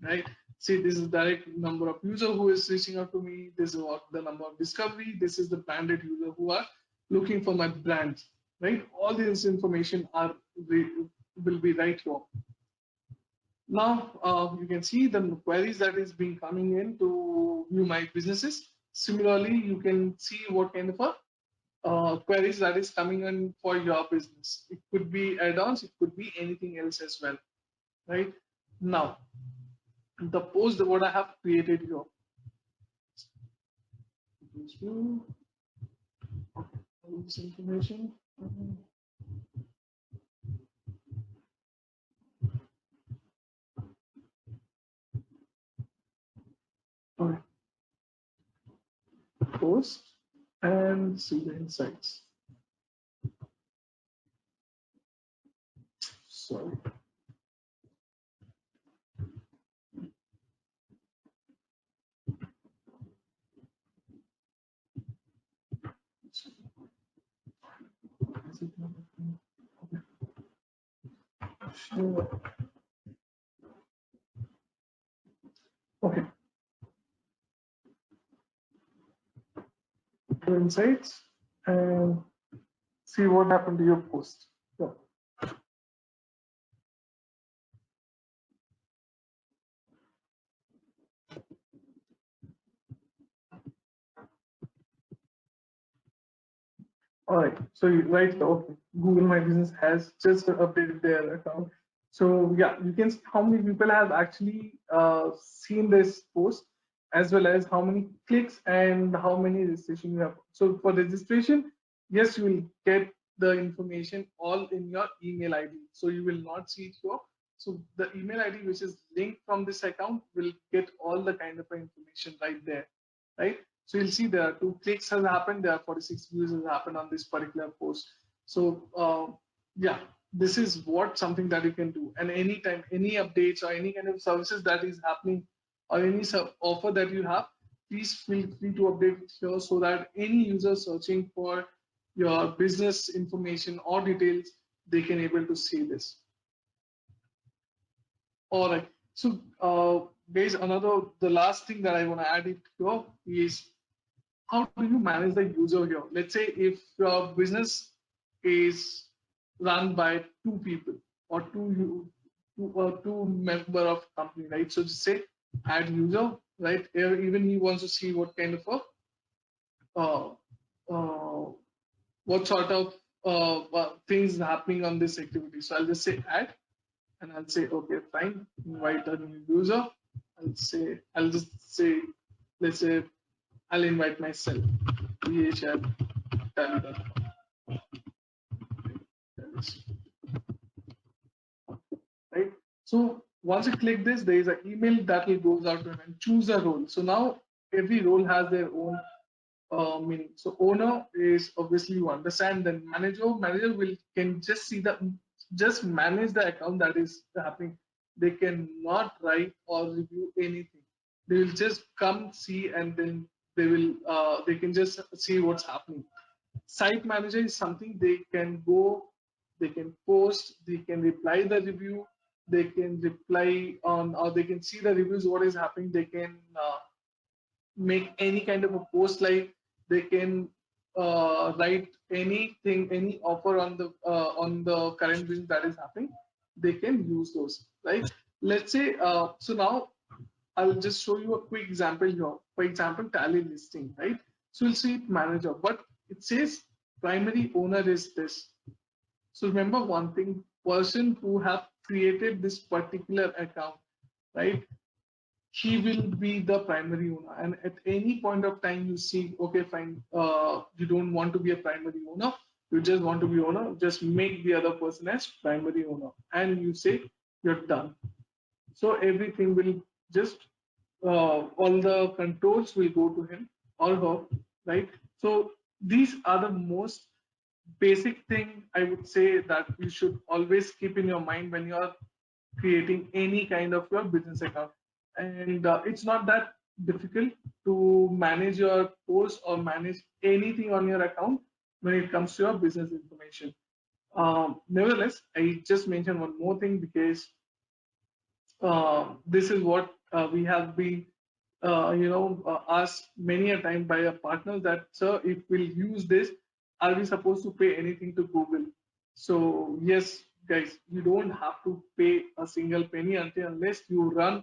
right? See, this is direct number of user who is reaching out to me. This is what the number of discovery. This is the branded user who are looking for my brand, right? All this information will be right here. Now you can see the queries that is being coming in to view my businesses. Similarly, you can see what kind of a queries that is coming in for your business. It could be add-ons, it could be anything else as well, right? Now, the post what I have created here. All this information. Okay. Post and see the insights. Sorry. Sure. Okay. Go insights and see what happened to your post. So, all right. So right, okay. Google My Business has just updated their account. So yeah, you can see how many people have actually seen this post, as well as how many clicks and how many registration you have. So for registration, yes, you will get the information all in your email ID. So you will not see it here. So the email ID which is linked from this account will get all the kind of information right there, right? So you'll see there are 2 clicks has happened, there are 46 views has happened on this particular post. So yeah, this is what something that you can do. And anytime, any updates or any kind of services that is happening or any offer that you have, please feel free to update it here so that any user searching for your business information or details, they can able to see this. All right. So, guys, the last thing that I want to add it here is how do you manage the user here? Let's say if your business is run by 2 people or two member of company, right? So just say add user, right? Even he wants to see what kind of a what sort of things happening on this activity. So I'll just say add, and I'll say okay, fine, invite a new user. I'll just say, let's say I'll invite myself, ph@tally.com, right? So once you click this, there is an email that will goes out to him and choose a role. So now every role has their own meaning. So owner is obviously you understand. Then manager will can just see just manage the account that is happening. They cannot write or review anything. They will just come see and then they can just see what's happening. Site manager is something they can go, they can post, they can reply the review, they can reply on, or they can see the reviews what is happening. They can make any kind of a post, like they can write anything, any offer on the current business that is happening. They can use those, right? Let's say so now I'll just show you a quick example here. For example, tally listing, right? So you'll see manager, but it says primary owner is this. So remember one thing, person who have created this particular account, right? He will be the primary owner. And at any point of time you see, okay, fine, you don't want to be a primary owner, you just want to be owner, just make the other person as primary owner. And you say you're done. So everything will just, all the controls will go to him or her, right? So these are the most basic thing I would say that you should always keep in your mind when you are creating any kind of your business account. And it's not that difficult to manage your posts or manage anything on your account when it comes to your business information. Nevertheless, I just mentioned one more thing because this is what we have been asked many a time by our partners that, sir, if we'll use this, are we supposed to pay anything to Google? So yes, guys, you don't have to pay a single penny until unless you run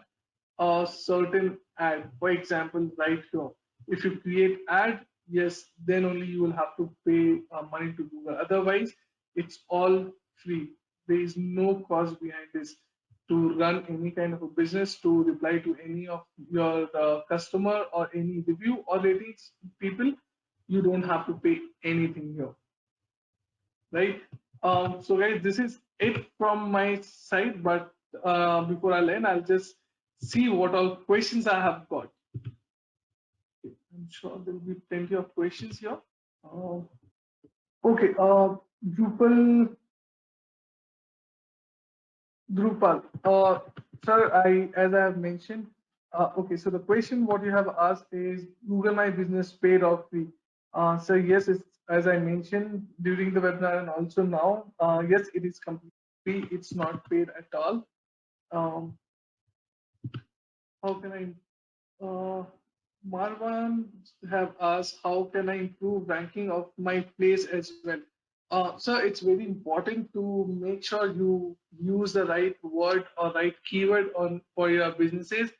a certain ad. For example, right here, if you create ad, yes, then only you will have to pay money to Google. Otherwise, it's all free. There is no cost behind this to run any kind of a business, to reply to any of your customer or any review or ratings people. You don't have to pay anything here, right? So guys, this is it from my side, but before I end, I'll just see what all questions I have got. I'm sure there will be plenty of questions here. Uh, okay, Drupal, Drupal. Sir, as I have mentioned, okay, so the question what you have asked is Google My Business paid or free? So yes, it's as I mentioned during the webinar and also now, yes, it is completely free. It's not paid at all. Um, how can I? Marwan have asked, how can I improve ranking of my place as well? So it's very important to make sure you use the right word or right keyword on for your businesses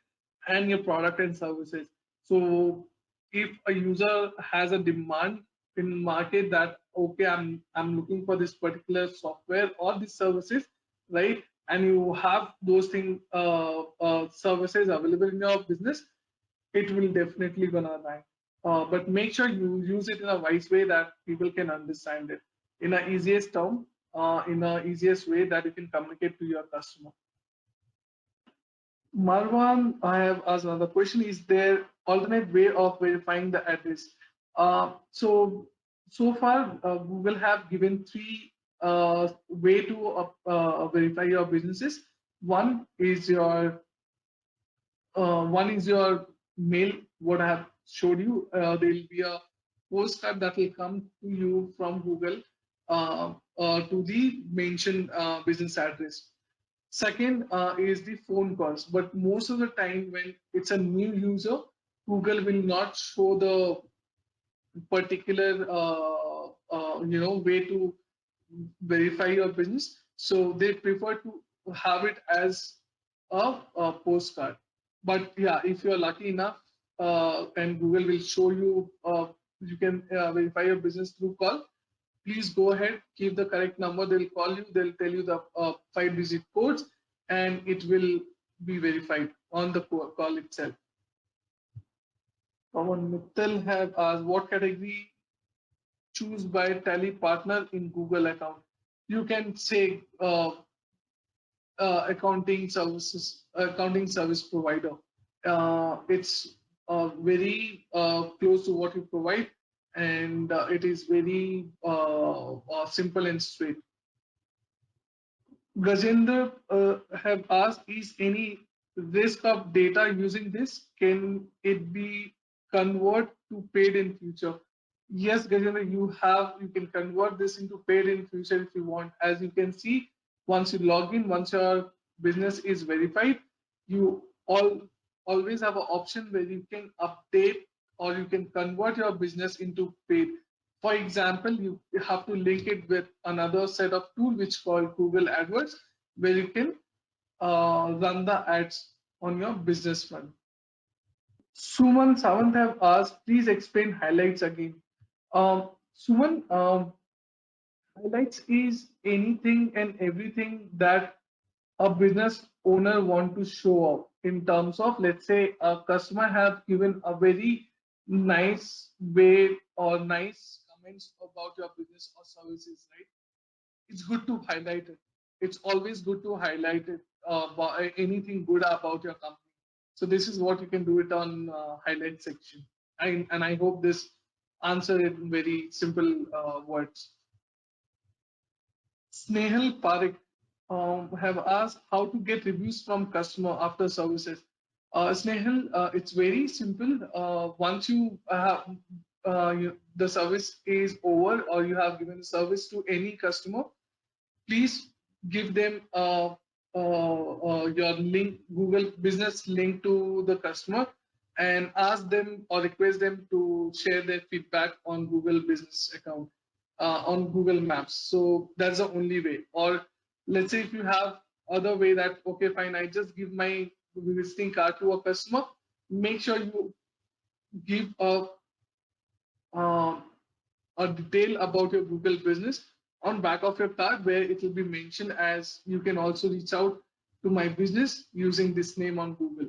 and your product and services. So if a user has a demand in market that okay, I'm looking for this particular software or these services, right? And you have those thing services available in your business, it will definitely gonna rank. But make sure you use it in a wise way that people can understand it in a easiest term, in a easiest way that you can communicate to your customer. Marwan, I have asked another question. Is there alternate way of verifying the address? So far, Google have given three way to verify your businesses. One is your mail, what I have showed you. There will be a postcard that will come to you from Google to the mentioned business address. Second is the phone calls, but most of the time when it's a new user, Google will not show the particular way to verify your business. So they prefer to have it as a postcard. But yeah, if you're lucky enough, and Google will show you, you can verify your business through call. Please go ahead, keep the correct number. They'll call you. They'll tell you the 5-digit codes, and it will be verified on the call itself. Someone Mittal have asked, what category choose by Tally partner in Google account? You can say accounting service provider. It's very close to what you provide, and it is very simple and straight. Gajendra have asked, is any risk of data using this? Can it be convert to paid in future? Yes, Gajendra, you can convert this into paid in future if you want. As you can see, once you log in, once your business is verified, you always have an option where you can update or you can convert your business into paid. For example, you have to link it with another set of tool which called Google AdWords, where you can run the ads on your business front. Suman Sawant have asked, please explain highlights again. Suman, highlights is anything and everything that a business owner want to show off in terms of, let's say a customer have given a very nice way or nice comments about your business or services, right? It's good to highlight it. It's always good to highlight it, anything good about your company. So this is what you can do it on highlight section. And I hope this answer it in very simple words. Snehal Parekh have asked how to get reviews from customer after services. Snehal, it's very simple. Once you have the service is over or you have given service to any customer, please give them your link, Google business link to the customer, and ask them or request them to share their feedback on Google business account, on Google Maps. So that's the only way. Or let's say if you have other way that, okay, fine, I just give my visiting card to a customer, make sure you give uh, a detail about your Google business on back of your card, where it will be mentioned as you can also reach out to my business using this name on Google.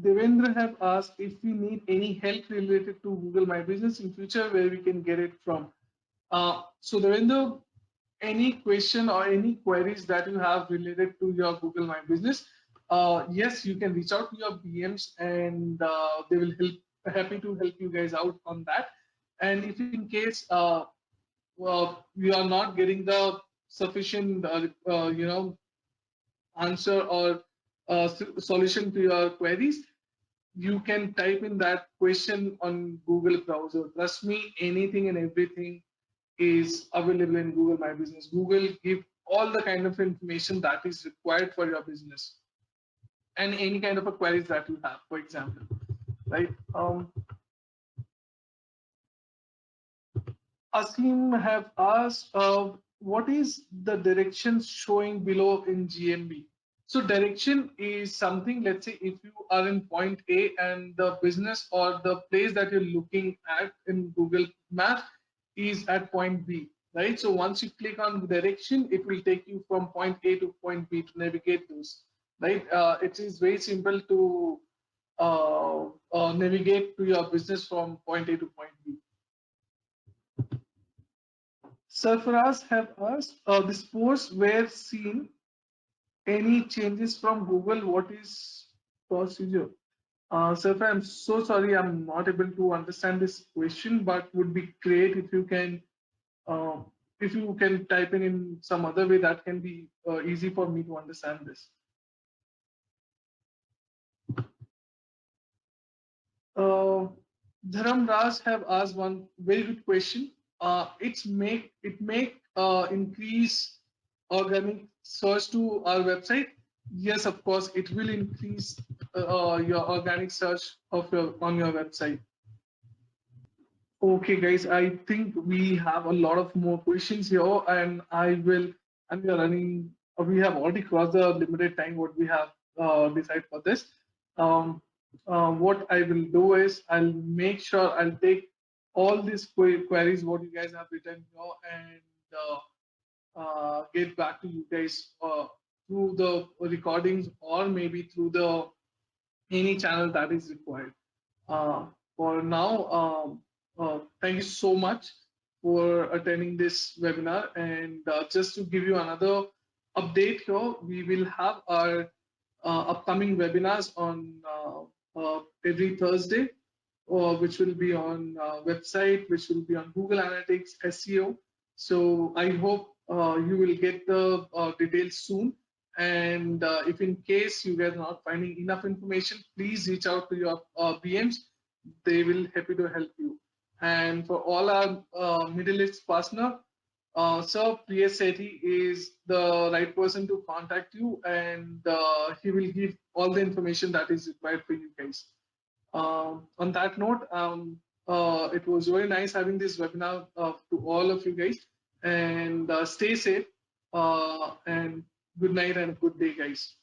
Devendra have asked if we need any help related to Google My Business in future, where we can get it from. So Devendra, any question or any queries that you have related to your Google My Business, yes, you can reach out to your BMs and they will happy to help you guys out on that. And if in case you are not getting the sufficient answer or solution to your queries, you can type in that question on Google browser. Trust me, anything and everything is available in Google My Business. Google give all the kind of information that is required for your business and any kind of a queries that you have, for example, right? Asim have asked, what is the direction showing below in GMB? So direction is something, let's say if you are in point A and the business or the place that you're looking at in Google Maps is at point B, right? So once you click on direction, it will take you from point A to point B to navigate those, right? It is very simple to navigate to your business from point A to point B. Surfaras have asked, this post were seen any changes from Google? What is procedure? Surfar, I'm so sorry, I'm not able to understand this question, but would be great uh, if you can type in some other way that can be easy for me to understand this. Uh, Dharam Raj have asked one very good question. It make increase organic search to our website. Yes, of course, it will increase your organic search of your on your website. Okay, guys, I think we have a lot of more questions here, and and we are running, we have already crossed the limited time what we have decided for this. Um, what I will do is I'll make sure I'll take all these queries what you guys have written here and get back to you guys through the recordings or maybe through the any channel that is required. Uh, for now, thank you so much for attending this webinar. And just to give you another update here, we will have our upcoming webinars on every Thursday, which will be on website, which will be on Google Analytics, SEO. So I hope you will get the details soon. And if in case you guys are not finding enough information, please reach out to your BMs. They will happy to help you. And for all our Middle East partner, Sir Priya Sethi is the right person to contact you, and he will give all the information that is required for you guys. On that note, it was very nice having this webinar to all of you guys, and stay safe, and good night and good day, guys.